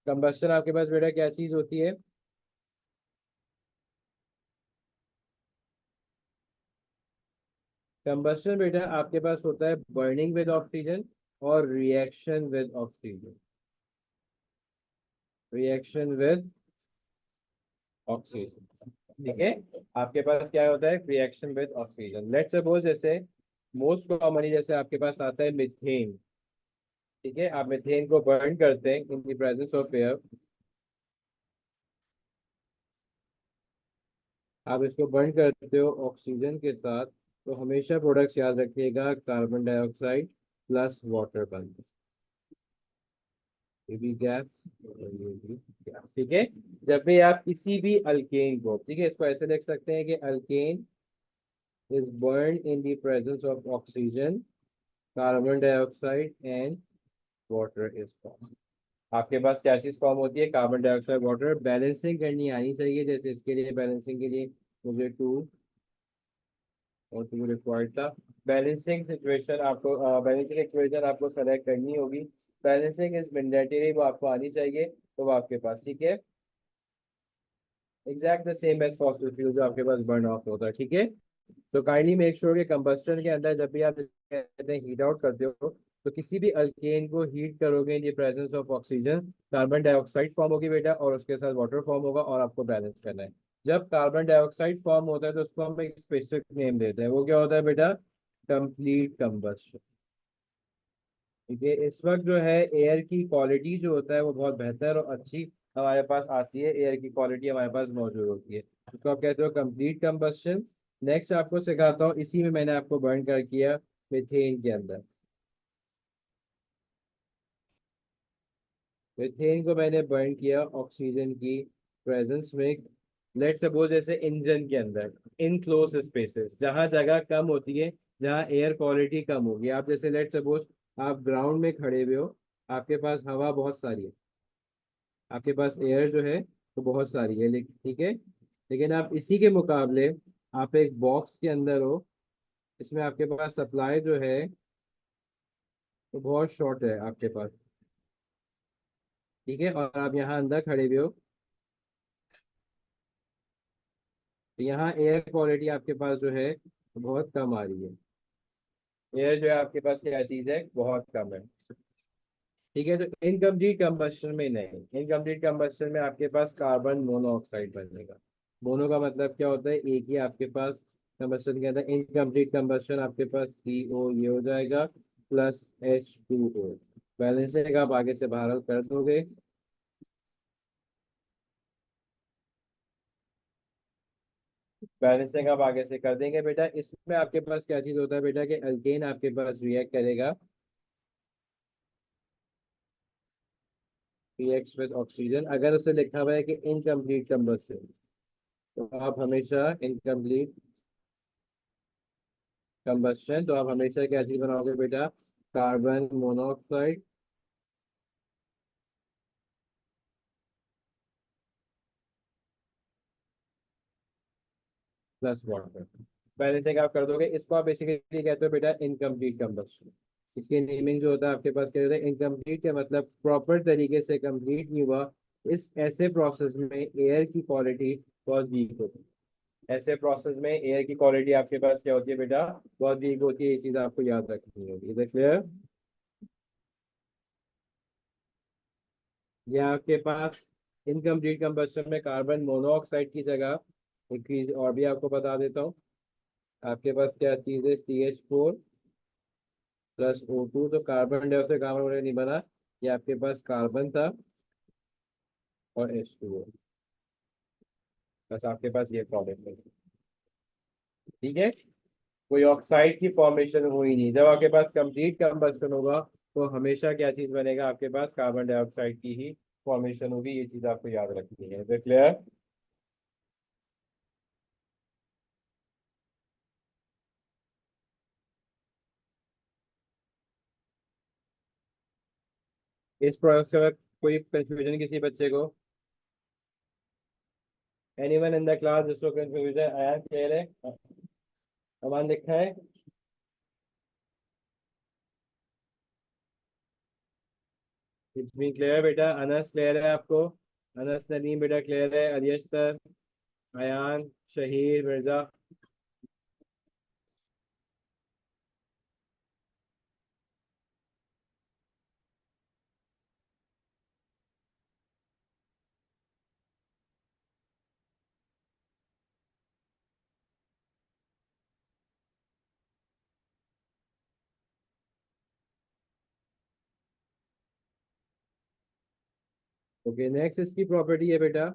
Combustion आपके पास बेटा क्या चीज होती है? कंबस्शन बेटा आपके पास होता है बर्निंग विद ऑक्सीजन और reaction with oxygen, reaction with oxygen, ठीक है। आपके पास क्या होता है, reaction with oxygen. Let's suppose जैसे मोस्ट कॉमनली जैसे आपके पास आता है मिथेन, ठीक है। आप मिथेन को बर्न करते हैं in the presence of air, आप इसको बर्न करते हो ऑक्सीजन के साथ, तो हमेशा प्रोडक्ट्स याद रखिएगा, कार्बन डाइऑक्साइड प्लस वाटर बनते हैं, ये भी गैस और ये भी गैस, ठीक है। जब भी आप किसी भी अल्केन को, ठीक है, इसको ऐसे लिख सकते हैं कि alkane is burn in the presence of oxygen carbon dioxide and water is form. आपके पास क्या चीज फॉर्म होती है, कार्बन डाइऑक्साइड वाटर। बैलेंसिंग करनी आनी चाहिए, जैसे इसके लिए बैलेंसिंग के लिए मुझे टू और टू रिक्वायर्ड था। बैलेंसिंग सिचुएशन आपको बैलेंसिंग इक्वेशन आपको सेलेक्ट करनी होगी। बैलेंसिंग इज मैंडेटरी, वो आपको आनी चाहिए, तो वो आपके पास ठीक है। Exact the same as fossil fuel जो आपके पास बर्न ऑफ होता है, ठीक है। तो काइंडली मेक श्योर कि कंबस्टन के अंदर जब भी आप कहते हैं हीट आउट करते हो, तो किसी भी अल्केन को हीट करोगे in the presence of oxygen, carbon dioxide form होगी बेटा, और उसके साथ वाटर फॉर्म होगा, और आपको बैलेंस करना है। जब कार्बन डाइऑक्साइड फॉर्म होता है तो उसको हम एक स्पेसिफिक नेम देते हैं, वो क्या होता है बेटा, कंप्लीट कंबस्शन। ठीक है, इस वक्त जो है एयर की क्वालिटी जो होता है वो बहुत बेहतर और अच्छी हमारे पास आती है, एयर की क्वालिटी हमारे पास मौजूद होती है, उसको आप कहते हो कंप्लीट कंबस्शन। नेक्स्ट आपको सिखाता हूँ, इसी में मैंने आपको बर्न कर किया मीथेन के अंदर। मीथेन को मैंने बर्न किया ऑक्सीजन की प्रेजेंस में। लेट सपोज जैसे इंजन के अंदर इन क्लोज स्पेसेस, जहाँ जगह कम होती है, जहाँ एयर क्वालिटी कम होगी, आप जैसे लेट सपोज आप ग्राउंड में खड़े हुए हो, आपके पास हवा बहुत सारी है, आपके पास एयर जो है वो बहुत सारी है, लेकिन ठीक है, लेकिन आप इसी के मुकाबले आप एक बॉक्स के अंदर हो, इसमें आपके पास सप्लाई जो है वो बहुत शॉर्ट है आपके पास, ठीक है, और आप यहाँ अंदर खड़े हुए हो, तो यहाँ एयर क्वालिटी आपके पास जो है बहुत कम आ रही है। एयर जो है आपके पास क्या चीज़ है, बहुत कम है। ठीक है, तो इनकम्प्लीट कंबस्शन में नहीं, इनकम्प्लीट कंबस्शन में आपके पास कार्बन मोनोऑक्साइड बनेगा। मोनो का मतलब क्या होता है, एक ही आपके पास कंबस्शन के अंदर। इनकम्प्लीट कंबस्शन आपके पास CO ये हो जाएगा प्लस H2O। बैलेंसिंग आप आगे से बाहर कर दोगे। बैलेंसिंग आप आगे से कर देंगे बेटा। इसमें आपके पास क्या चीज होता है बेटा, कि अल्केन आपके पास रिएक्ट करेगा, रिएक्ट विद ऑक्सीजन। अगर उसे लिखा हुआ है कि इनकम्प्लीट कंबस्शन, तो आप हमेशा इनकम्प्लीट कंबस्शन, तो आप हमेशा क्या चीज बनाओगे बेटा, कार्बन मोनोऑक्साइड प्लस वाटर। पहले से आप कर दोगे, इसको आप बेसिकली कहते हो बेटा इनकम्प्लीट कंबस्शन। इसकी नेमिंग जो होता है आपके पास क्या होता है, इनकम्प्लीट का मतलब प्रॉपर तरीके से कंप्लीट नहीं हुआ। इस ऐसे प्रोसेस में एयर की क्वालिटी बहुत वीक होती है। ऐसे प्रोसेस में एयर की क्वालिटी आपके पास क्या होती है बेटा, बहुत वीक होती है। ये चीज आपको याद रखनी होगी। Is it clear? ये आपके पास इनकम्प्लीट कंबस्शन में कार्बन मोनोऑक्साइड की जगह एक चीज और भी आपको बता देता हूँ। आपके पास क्या चीज है, CH4 + O2, तो कार्बन डाइऑक्साइड कार्बन वगैरह नहीं बना, ये आपके पास कार्बन था और H2O। बस आपके पास ये प्रॉब्लम है, ठीक है। कोई ऑक्साइड की फॉर्मेशन हुई नहीं। जब आपके पास कंप्लीट कंबस्शन होगा, तो हमेशा क्या चीज बनेगा, आपके पास कार्बन डाइऑक्साइड की ही फॉर्मेशन होगी। ये चीज आपको याद रखनी है। क्लियर? इस प्रोसेस का कोई कंफ्यूजन किसी बच्चे को, एनीवन इन द क्लास जिसको कंफ्यूजन आया, क्लियर है? अमान लिखा है? इट्स मी क्लियर बेटा। अनस क्लियर है आपको? अनस नदीम बेटा क्लियर है? अलियस्तर, अयान, शहीर, मिर्जा? ओके, नेक्स्ट इसकी प्रॉपर्टी है बेटा,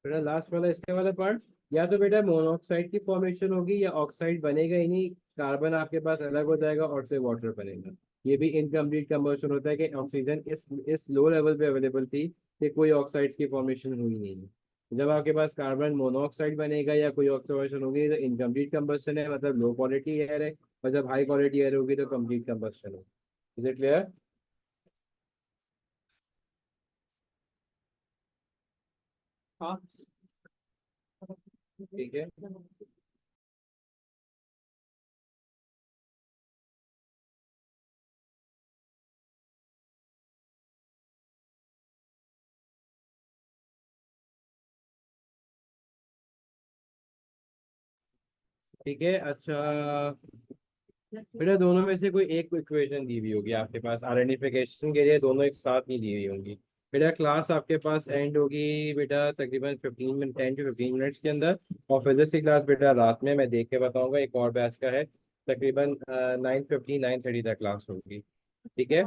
बेटा लास्ट वाला इसके वाला पार्ट, या तो बेटा मोनोऑक्साइड की फॉर्मेशन होगी या ऑक्साइड बनेगा ही नहीं, कार्बन आपके पास अलग हो जाएगा और से वाटर बनेगा। ये भी इनकम्प्लीट कंबशन होता है कि ऑक्सीजन इस लो लेवल पे अवेलेबल थी कि कोई ऑक्साइड्स की फॉर्मेशन हुई नहीं है। जब आपके पास कार्बन मोनोऑक्साइड बनेगा या कोई ऑक्सीडेशन होगी तो इनकम्प्लीट कंबशन है, मतलब लो क्वालिटी एयर है। और जब हाई क्वालिटी एयर होगी तो कंप्लीट कंबशन है। Is it clear? हाँ, ठीक है। ठीक है, अच्छा। बेटा दोनों में से कोई एक इक्वेशन दी हुई होगी आपके पास आइडेंटिफिकेशन के लिए, दोनों एक साथ नहीं दी हुई होंगी। बेटा क्लास आपके पास एंड होगी बेटा तकरीबन 15 मिनट, 10 to 15 मिनट्स के अंदर। और फिजिक्स की क्लास बेटा रात में मैं देख के बताऊंगा, एक और बैच का है। तकरीबन 9:50 9:30 तक क्लास होगी। ठीक है।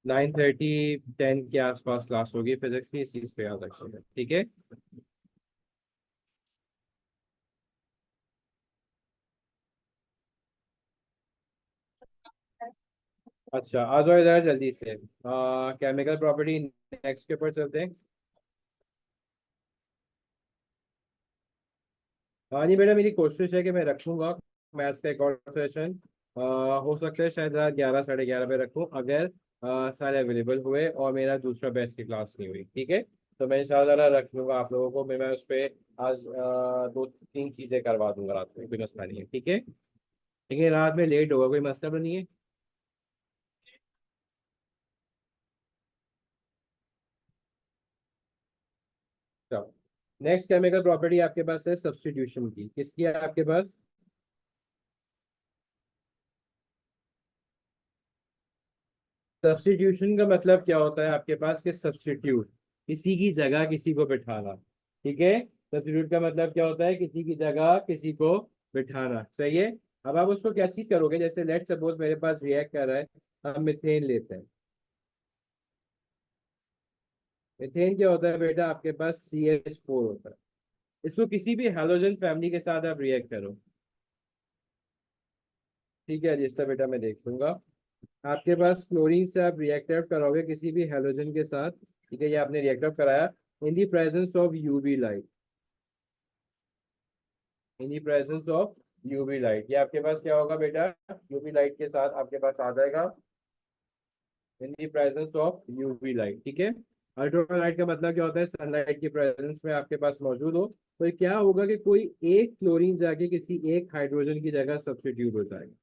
9:30 10 के आसपास क्लास होगी फिजिक्स की, इस चीज़ पे याद रखिएगा, ठीक है। अच्छा आ जाओ इधर जल्दी से। केमिकल प्रॉपर्टी नेक्स्ट के ऊपर चलते हैं। हाँ नहीं बेटा, मेरी कोशिश है कि मैं रखूंगा मैथ्स का एक और सेशन। हो सकता है शायद रात 11 साढ़े 11 पे रखूँ, अगर सारे अवेलेबल हुए और मेरा दूसरा बैच की क्लास नहीं हुई, ठीक है। तो मैं इंशाल्लाह रख लूंगा आप लोगों को। मैं उस पर आज 2 3 चीज़ें करवा दूंगा रात में, कोई मसला नहीं है, ठीक है। लेकिन रात में लेट होगा, कोई मसला तो नहीं है। चलो, नेक्स्ट केमिकल प्रॉपर्टी आपके पास है सब्स्टिट्यूशन की। किसकी है आपके पास? सब्स्टिट्यूशन का मतलब क्या होता है आपके पास कि सब्स्टिट्यूट, किसी की जगह किसी को बिठाना। ठीक है। सब्स्टिट्यूट का मतलब क्या होता है? किसी की जगह किसी को बिठाना, सही है। अब आप उसको क्या चीज करोगे? जैसे लेट सपोज मेरे पास रिएक्ट कर रहा है, हम मिथेन लेते हैं। मिथेन क्या होता है बेटा? आपके पास CH4 होता है। इसको किसी भी हेलोजन फैमिली के साथ आप रिएक्ट करो। ठीक है रजिस्टर बेटा, मैं देख लूंगा। आपके पास क्लोरीन से आप रिएक्ट आउट करोगे किसी भी हेलोजन के साथ। ठीक है, ये आपने रिएक्ट आउट कराया in the presence of UV light. In the presence of UV light, ये आपके पास क्या होगा बेटा? यूवी लाइट के साथ आपके पास आ जाएगा in the presence of UV light, ठीक है। अल्ट्रावायलेट का मतलब क्या होता है? सनलाइट की प्रेजेंस में आपके पास मौजूद हो। तो ये क्या होगा कि कोई एक क्लोरीन जाके किसी एक हाइड्रोजन की जगह सब्स्टिट्यूट हो जाएगा।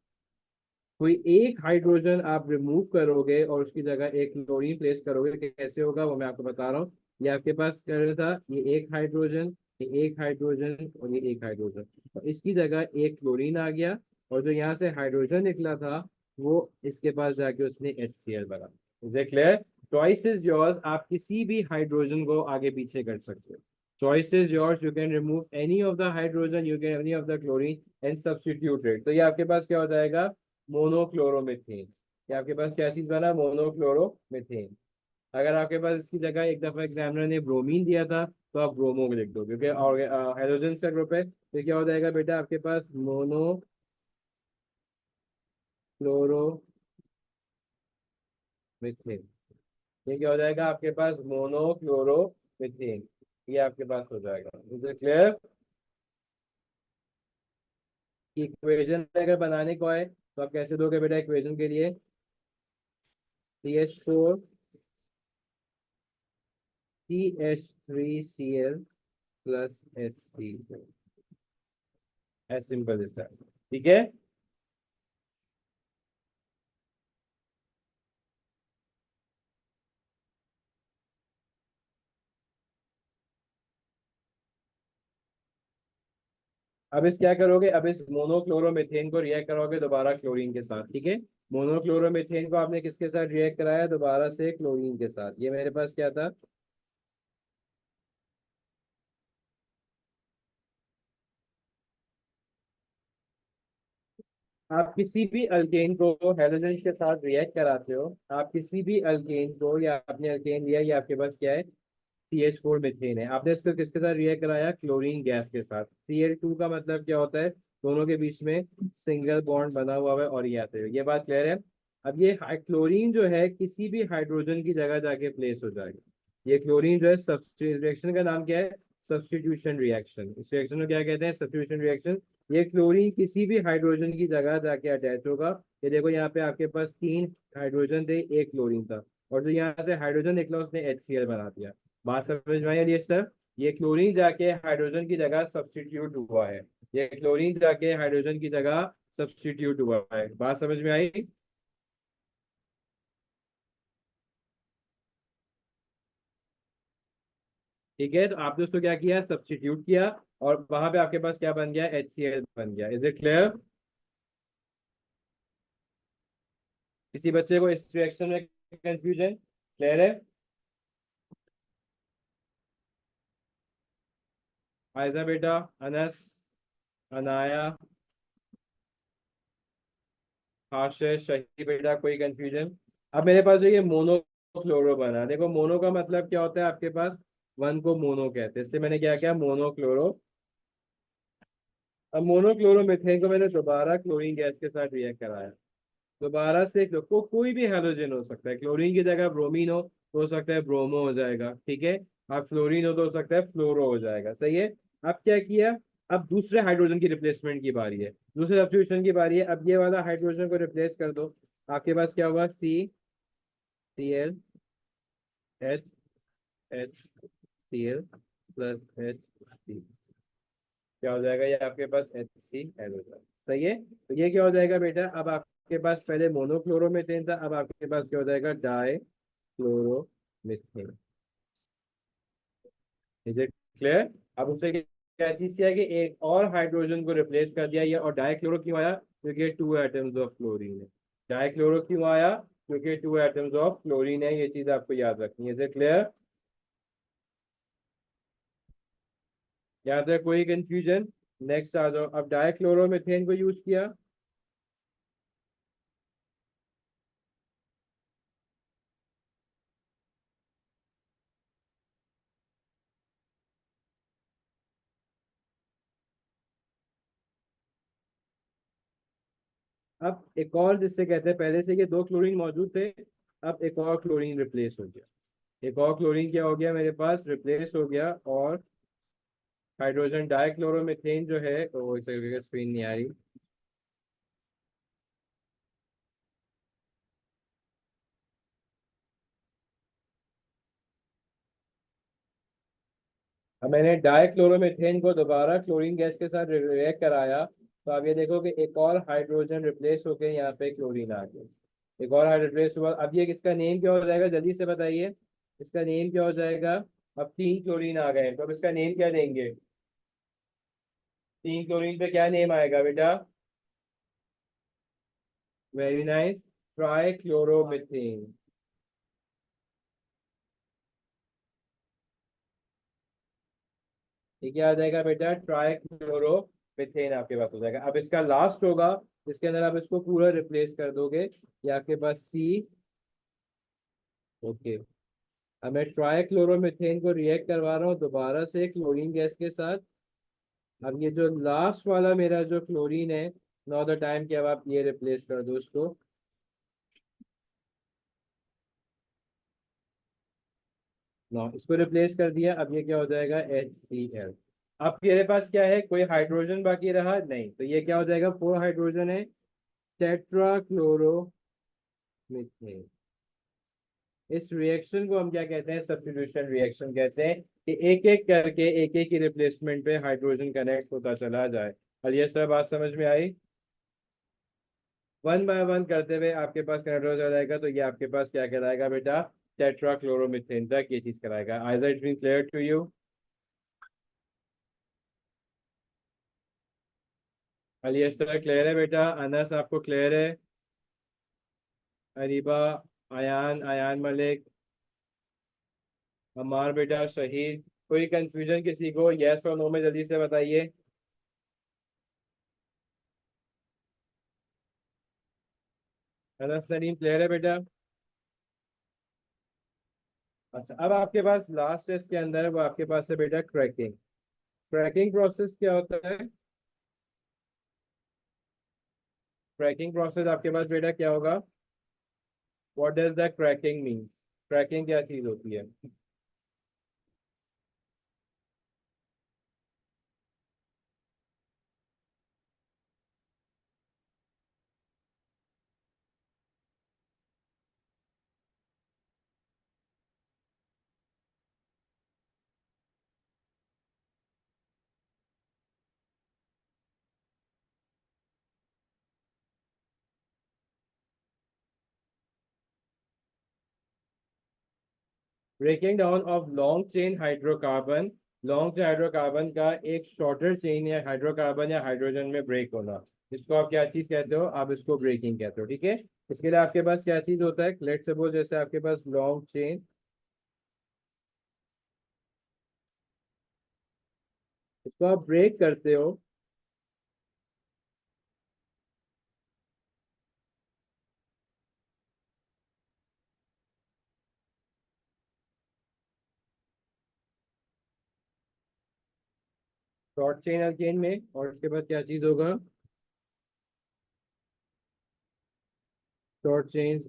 कोई एक हाइड्रोजन आप रिमूव करोगे और उसकी जगह एक क्लोरीन प्लेस करोगे, कि कैसे होगा वो मैं आपको बता रहा हूँ। ये आपके पास कर रहा था, ये एक हाइड्रोजन, ये एक हाइड्रोजन और ये एक हाइड्रोजन, और इसकी जगह एक क्लोरीन आ गया। और जो यहाँ से हाइड्रोजन निकला था वो इसके पास जाके उसने HCl बना। Is it clear? Choice is yours, आप किसी भी हाइड्रोजन को आगे पीछे कर सकते हो। Choice is yours, you can remove any of the hydrogen, you can any of the chlorine and substitute it. तो ये आपके पास क्या हो जाएगा? मोनोक्लोरोमीथेन। ये आपके पास क्या चीज बना? मोनोक्लोरोमीथेन। अगर आपके पास इसकी जगह एक दफा एग्जामिनर ने ब्रोमीन दिया था तो आप ब्रोमो लिख दो, क्योंकि और हाइड्रोजन का ग्रुप है, तो क्या हो जाएगा बेटा आपके पास? मोनोक्लोरोमीथेन। ये क्या हो जाएगा आपके पास? मोनोक्लोरोमीथेन। ये आपके पास हो जाएगा। Is it clear? इक्वेशन अगर बनाने को है तो आप कैसे दोगे बेटा इक्वेशन के लिए? CH4 CH3Cl plus HC, as simple is that. ठीक है। अब इस क्या करोगे? अब इस मोनोक्लोरोमीथेन को रिएक्ट करोगे दोबारा क्लोरीन के साथ, ठीक है। मोनोक्लोरोमीथेन को आपने किसके साथ रिएक्ट कराया? दोबारा से क्लोरीन के साथ। ये मेरे पास क्या था? आप किसी भी अल्केन को हेलोजन के साथ रिएक्ट कराते हो, आप किसी भी अल्केन को, या आपने अल्केन लिया, या आपके पास क्या है? CH4 मीथेन है। आपने इसको किसके साथ रिएक्ट कराया? क्लोरीन गैस के साथ। Cl2 का मतलब क्या होता है? दोनों के बीच में सिंगल बॉन्ड बना हुआ है और ये आते हैं। ये बात क्लियर है? अब ये क्लोरीन जो है किसी भी हाइड्रोजन की जगह जाके प्लेस हो जाएगा। ये क्लोरीन जो है, सब्स्टिट्यूशन रिएक्शन का नाम क्या है? Substitution reaction. इस रिएक्शन को क्या कहते हैं? Substitution reaction. ये क्लोरीन किसी भी हाइड्रोजन की जगह जाके अटैच होगा। ये देखो यहाँ पे आपके पास 3 हाइड्रोजन थे, एक क्लोरीन था, और जो यहाँ से हाइड्रोजन निकला उसने HCl बना दिया। बात समझ में आई ये सर? ये क्लोरीन जाके हाइड्रोजन की जगह सब्स्टिट्यूट हुआ है। ये क्लोरीन जाके हाइड्रोजन की जगह सब्स्टिट्यूट हुआ है। बात समझ में आई? ठीक है, तो आपने उसको क्या किया? सब्स्टिट्यूट किया, और वहां पे आपके पास क्या बन गया? HCl बन गया। Is it clear? किसी बच्चे को इस रिएक्शन में कंफ्यूजन? क्लियर है? आयजा बेटा, अनस, अनाया, आशीष, शही बेटा, कोई कंफ्यूजन? अब मेरे पास जो ये मोनो क्लोरो बना, देखो मोनो का मतलब क्या होता है आपके पास? वन को मोनो कहते हैं, इसलिए मैंने क्या किया? Mono chloro. अब मोनो क्लोरो मीथेन को मैंने दोबारा क्लोरीन गैस के साथ रिएक्ट कराया। दोबारा से कोई भी हैलोजन हो सकता है। क्लोरीन की जगह ब्रोमीन हो सकता है ब्रोमो हो जाएगा। ठीक है, अब फ्लोरीन हो तो सकता है फ्लोरो हो जाएगा। सही है। अब क्या किया? अब दूसरे हाइड्रोजन की रिप्लेसमेंट की बारी है, दूसरे सब्स्टिट्यूशन की बारी है। अब ये वाला हाइड्रोजन को रिप्लेस कर दो। आपके पास क्या होगा? ClH, HCl plus H। क्या हो जाएगा? ये आपके पास HCl हो जाएगा। सही है, तो ये क्या हो जाएगा बेटा? अब आपके पास पहले मोनोक्लोरोमीथेन था, अब आपके पास क्या हो जाएगा? डाइक्लोरोमीथेन। Is it clear? अब उसने क्या चीज किया कि एक और हाइड्रोजन को रिप्लेस कर दिया। ये और डाइक्लोरो क्यों आया? क्योंकि 2 एटम्स ऑफ क्लोरीन है। डाइक्लोरो क्यों आया? क्योंकि 2 एटम्स ऑफ क्लोरीन है। ये चीज आपको याद रखनी है। Is it clear? यहाँ तक कोई कंफ्यूजन? नेक्स्ट आ जाओ। अब डाइक्लोरोमीथेन को यूज किया। अब एक और, जिससे कहते हैं पहले से ये 2 क्लोरीन मौजूद थे, अब एक और क्लोरीन रिप्लेस हो गया। एक और क्लोरीन क्या हो गया मेरे पास? रिप्लेस हो गया, और हाइड्रोजन डाइक्लोरोमीथेन जो है, तो एक सेकंड, स्क्रीन नहीं आ रही। अब मैंने डाइक्लोरोमीथेन को दोबारा क्लोरीन गैस के साथ रिएक्ट कराया, तो आप ये देखो कि एक और हाइड्रोजन रिप्लेस होकर यहाँ पे क्लोरीन आ गया। एक और हाइड्रोजन रिप्लेस हुआ। अब ये किसका नेम क्या हो जाएगा? जल्दी से बताइए, इसका नेम क्या हो जाएगा? अब 3 क्लोरीन आ गए, तो अब इसका नेम क्या देंगे? 3 क्लोरीन पे क्या नेम आएगा बेटा? Very nice, try chloromethane. ये क्या आ जाएगा बेटा? ट्राई क्लोरोमीथेन आपके पास हो जाएगा। अब इसका लास्ट होगा, इसके अंदर आप इसको पूरा रिप्लेस कर दोगे। ये आपके पास C। ओके, अब मैं ट्राई क्लोरोमीथेन को रिएक्ट करवा रहा हूँ दोबारा से क्लोरीन गैस के साथ। अब ये जो लास्ट वाला मेरा जो क्लोरीन है, नो द टाइम कि अब आप ये रिप्लेस कर दो इसको। नो, इसको रिप्लेस कर दिया। अब ये क्या हो जाएगा? HCl। अब मेरे पास क्या है? कोई हाइड्रोजन बाकी रहा नहीं, तो ये क्या हो जाएगा? 4 हाइड्रोजन है, टेट्राक्लोरोमीथेन। इस रिएक्शन को हम क्या कहते हैं? सब्स्टिट्यूशन रिएक्शन कहते हैं, कि एक एक करके एक एक की रिप्लेसमेंट पे हाइड्रोजन कनेक्ट होता चला जाए। और ये सब बात समझ में आई? वन बाय वन करते हुए आपके पास कनेक्ट हो जाएगा, तो ये आपके पास क्या कहलाएगा बेटा? टेट्राक्लोरोमीथेन तक ये चीज कराएगा। Either it been clear to you? Ali इस तरह क्लियर है बेटा? अनस आपको क्लियर है? अरीबा, अयान, अयान मलिक, अमार बेटा, शहीद, कोई कंफ्यूजन किसी को? यस और नो में जल्दी से बताइए। अनस नरीम क्लियर है बेटा? अच्छा, अब आपके पास लास्ट टेस्ट के अंदर है, वो आपके पास है बेटा क्रैकिंग। क्रैकिंग प्रोसेस क्या होता है? क्रैकिंग प्रोसेस आपके पास बेटा क्या होगा? What does the cracking means? Cracking क्या चीज होती है? Breaking down of long chain hydrocarbon. Long chain hydrocarbon का एक शॉर्टर चेन या हाइड्रोकार्बन या हाइड्रोजन में ब्रेक होना, इसको आप क्या चीज कहते हो? आप इसको ब्रेकिंग कहते हो, ठीक है। इसके लिए आपके पास क्या चीज होता है? लेट्स सपोज जैसे आपके पास लॉन्ग चेन, इसको आप ब्रेक करते हो। शॉर्ट चेन अल्केन में, और उसके बाद क्या चीज होगा? Short chain,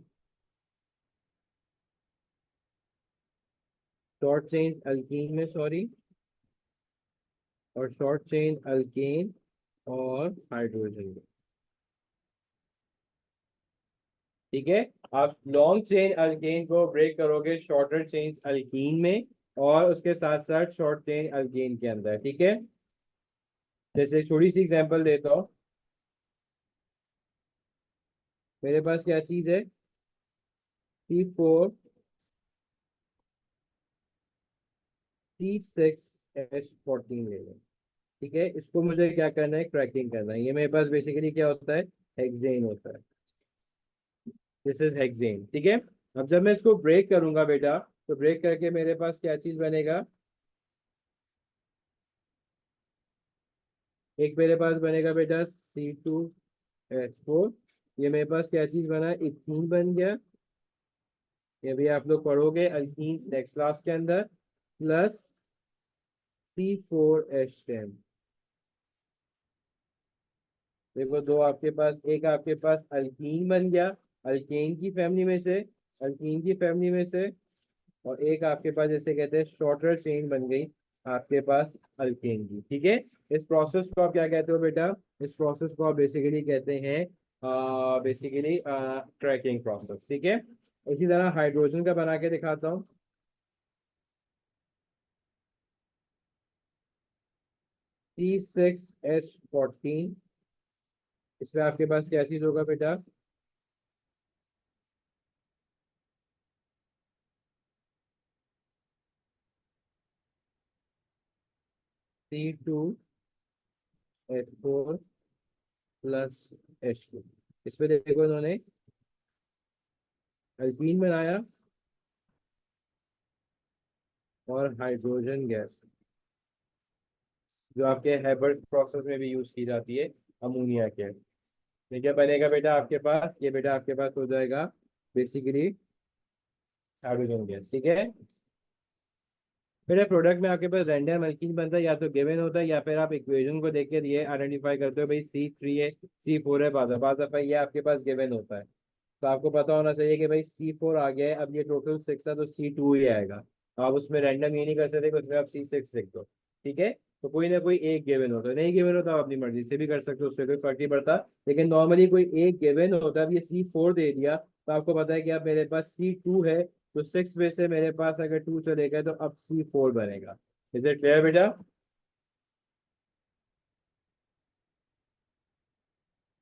short chain alkyne में, सॉरी, और शॉर्ट चेन अल्केन और हाइड्रोजन में, ठीक है। आप लॉन्ग चेन अल्केन को ब्रेक करोगे शॉर्टर चेन अल्कीन में, और उसके साथ साथ शॉर्ट चेन अल्केन के अंदर, ठीक है। जैसे छोटी सी एग्जांपल देता हूँ। मेरे पास क्या चीज है? C4C6H14 ले लें, ठीक है। इसको मुझे क्या करना है? क्रैकिंग करना है। ये मेरे पास बेसिकली क्या होता है? हेक्सेन होता है। दिस इज हेक्सेन, ठीक है। अब जब मैं इसको ब्रेक करूंगा बेटा, तो ब्रेक करके मेरे पास क्या चीज बनेगा? एक मेरे पास बनेगा बेटा C2H4। ये मेरे पास क्या चीज बना? इथीन बन गया। ये भी आप लोग पढ़ोगे अल्कीन नेक्स्ट क्लास के अंदर। Plus C4H10। देखो, दो आपके पास, एक आपके पास अल्कीन बन गया अल्केन की फैमिली में से, अल्कीन की फैमिली में से, और एक आपके पास जैसे कहते हैं शॉर्टर चेन बन गई आपके पास अल्केन की, ठीक है। इस प्रोसेस को आप क्या कहते हो बेटा? इस प्रोसेस को आप बेसिकली कहते हैं बेसिकली क्रैकिंग प्रोसेस, ठीक है। इसी तरह हाइड्रोजन का बना के दिखाता हूँ। C6H14। इसमें आपके पास क्या चीज होगा बेटा? C2H4 plus H2। इसमें देखो इन्होंने अल्कीन बनाया और हाइड्रोजन गैस, जो आपके हेबर्ट प्रोसेस में भी यूज की जाती है अमोनिया के। तो क्या बनेगा बेटा आपके पास? ये बेटा आपके पास हो जाएगा बेसिकली हाइड्रोजन गैस, ठीक है। बेटा प्रोडक्ट में आपके पास रैंडम एल्कीन बनता है, या तो गिवन होता है, या फिर आप इक्वेशन को देख के ये आइडेंटिफाई करते हो भाई C3 है, C4 है, बात दफा ये आपके पास गिवन होता है। तो आपको पता होना चाहिए कि भाई C4 आ गया है, अब ये टोटल 6 है तो C2 ही आएगा। आप उसमें रैंडम ये नहीं कर सकते कि उसमें आप C6 लिख दो, ठीक है। तो कोई ना कोई एक गिवन होता है, नहीं गिवन होता आप अपनी मर्जी से भी कर सकते हो, उससे कोई फर्क नहीं पड़ता। लेकिन नॉर्मली कोई एक गिवन होता है। अब ये C4 दे दिया, तो आपको पता है कि अब मेरे पास C2 है, तो 6 में से मेरे पास अगर 2 चलेगा तो अब C4 बनेगा। इज इट क्लियर बेटा?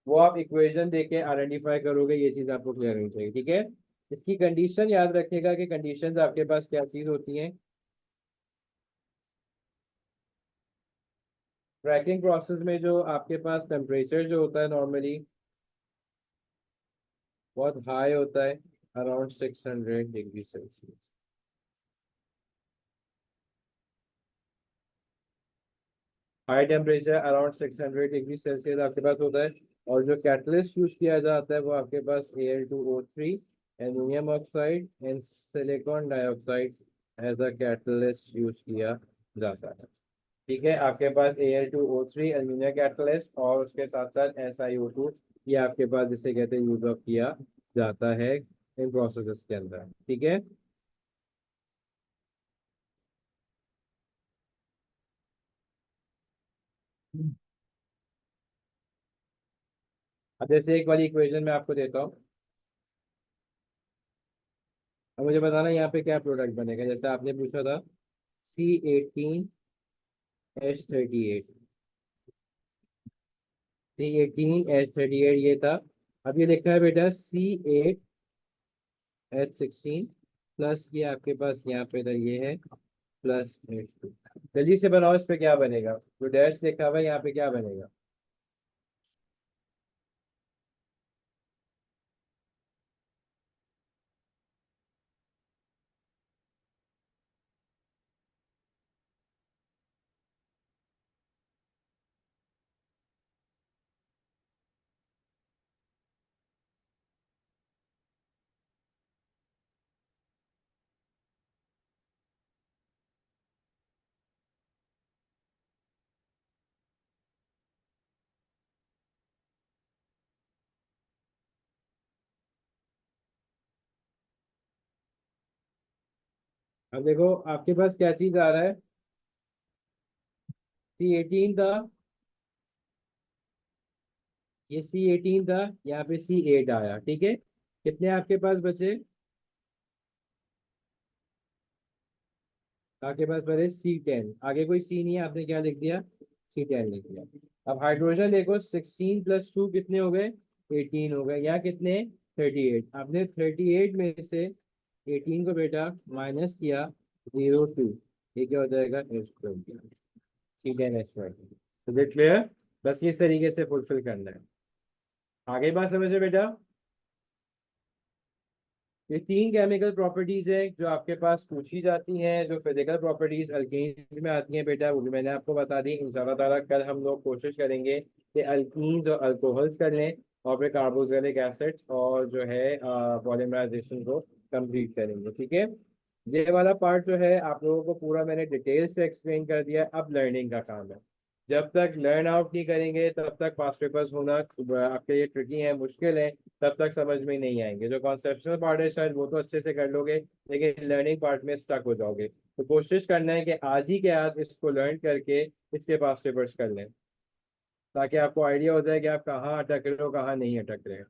वो आप इक्वेशन देख के आइडेंटिफाई करोगे, ये चीज आपको क्लियर होनी चाहिए, ठीक है। इसकी कंडीशन याद रखिएगा कि कंडीशंस आपके पास क्या चीज होती हैं। क्रैकिंग प्रोसेस में जो आपके पास टेम्परेचर जो होता है नॉर्मली बहुत हाई होता है, around 600 degree Celsius. High temperature around 600 degree Celsius आपके पास होता है। और जो कैटलिस्ट यूज किया जाता है वो आपके पास Al2O3, aluminium oxide and silicon dioxide as a catalyst use किया जाता है। ठीक है, आपके पास Al2O3 अल्मीनियम कैटलिस्ट और उसके साथ साथ SiO2, ये आपके पास जिसे कहते हैं यूज ऑफ किया जाता है इन प्रोसेसेस के अंदर। ठीक है, अब जैसे एक वाली इक्वेशन मैं आपको देता हूँ। अब मुझे बताना यहाँ पे क्या प्रोडक्ट बनेगा। जैसे आपने पूछा था C18H38, C18H38 ये था। अब ये लिखा है बेटा C8H16 प्लस ये आपके पास यहाँ पे था ये है प्लस H2। जल्दी से बनाओ, इस पे क्या बनेगा, जो डैश लिखा हुआ है यहाँ पे क्या बनेगा। अब देखो आपके पास क्या चीज आ रहा है, C18 था, ये C18 था, यहाँ पे C8 आया। ठीक है, कितने आपके पास बचे, आपके पास बचे C10, आगे कोई C नहीं है, आपने क्या लिख दिया, C10 लिख दिया। अब हाइड्रोजन देखो 16 + 2 कितने हो गए, 18 हो गए, यहाँ कितने 38, आपने 38 में से 18 को बेटा माइनस किया 0 2, ये क्या हो जाएगा H20, C10H20। तो क्लियर, बस इस तरीके से फुलफिल करना है। आगे बात समझे बेटा, ये तीन केमिकल प्रॉपर्टीज है जो आपके पास पूछी जाती हैं, जो फिजिकल प्रॉपर्टीज अल्कीन्स में आती हैं बेटा, वो भी मैंने आपको बता दी। इंशाल्लाह ताला कल हम लोग कोशिश करेंगे कि अल्कीन्स और अल्कोहल्स कर लें और फिर कार्बोक्सिलिक एसिड्स और जो है पॉलीमराइजेशन को कंप्लीट करेंगे। ठीक है, ये वाला पार्ट जो है आप लोगों को पूरा मैंने डिटेल से एक्सप्लेन कर दिया। अब लर्निंग का काम है, जब तक लर्न आउट नहीं करेंगे तब तक पास पेपर्स होना आपके लिए ट्रिकी है, मुश्किल है, तब तक समझ में नहीं आएंगे। जो कॉन्सेप्चुअल पार्ट है शायद वो तो अच्छे से कर लोगे, लेकिन लर्निंग पार्ट में स्टक हो जाओगे। तो कोशिश करना है कि आज ही के आज इसको लर्न करके इसके पास पेपर्स कर लें, ताकि आपको आइडिया हो जाए कि आप कहाँ अटक रहे हो कहाँ नहीं अटक रहे।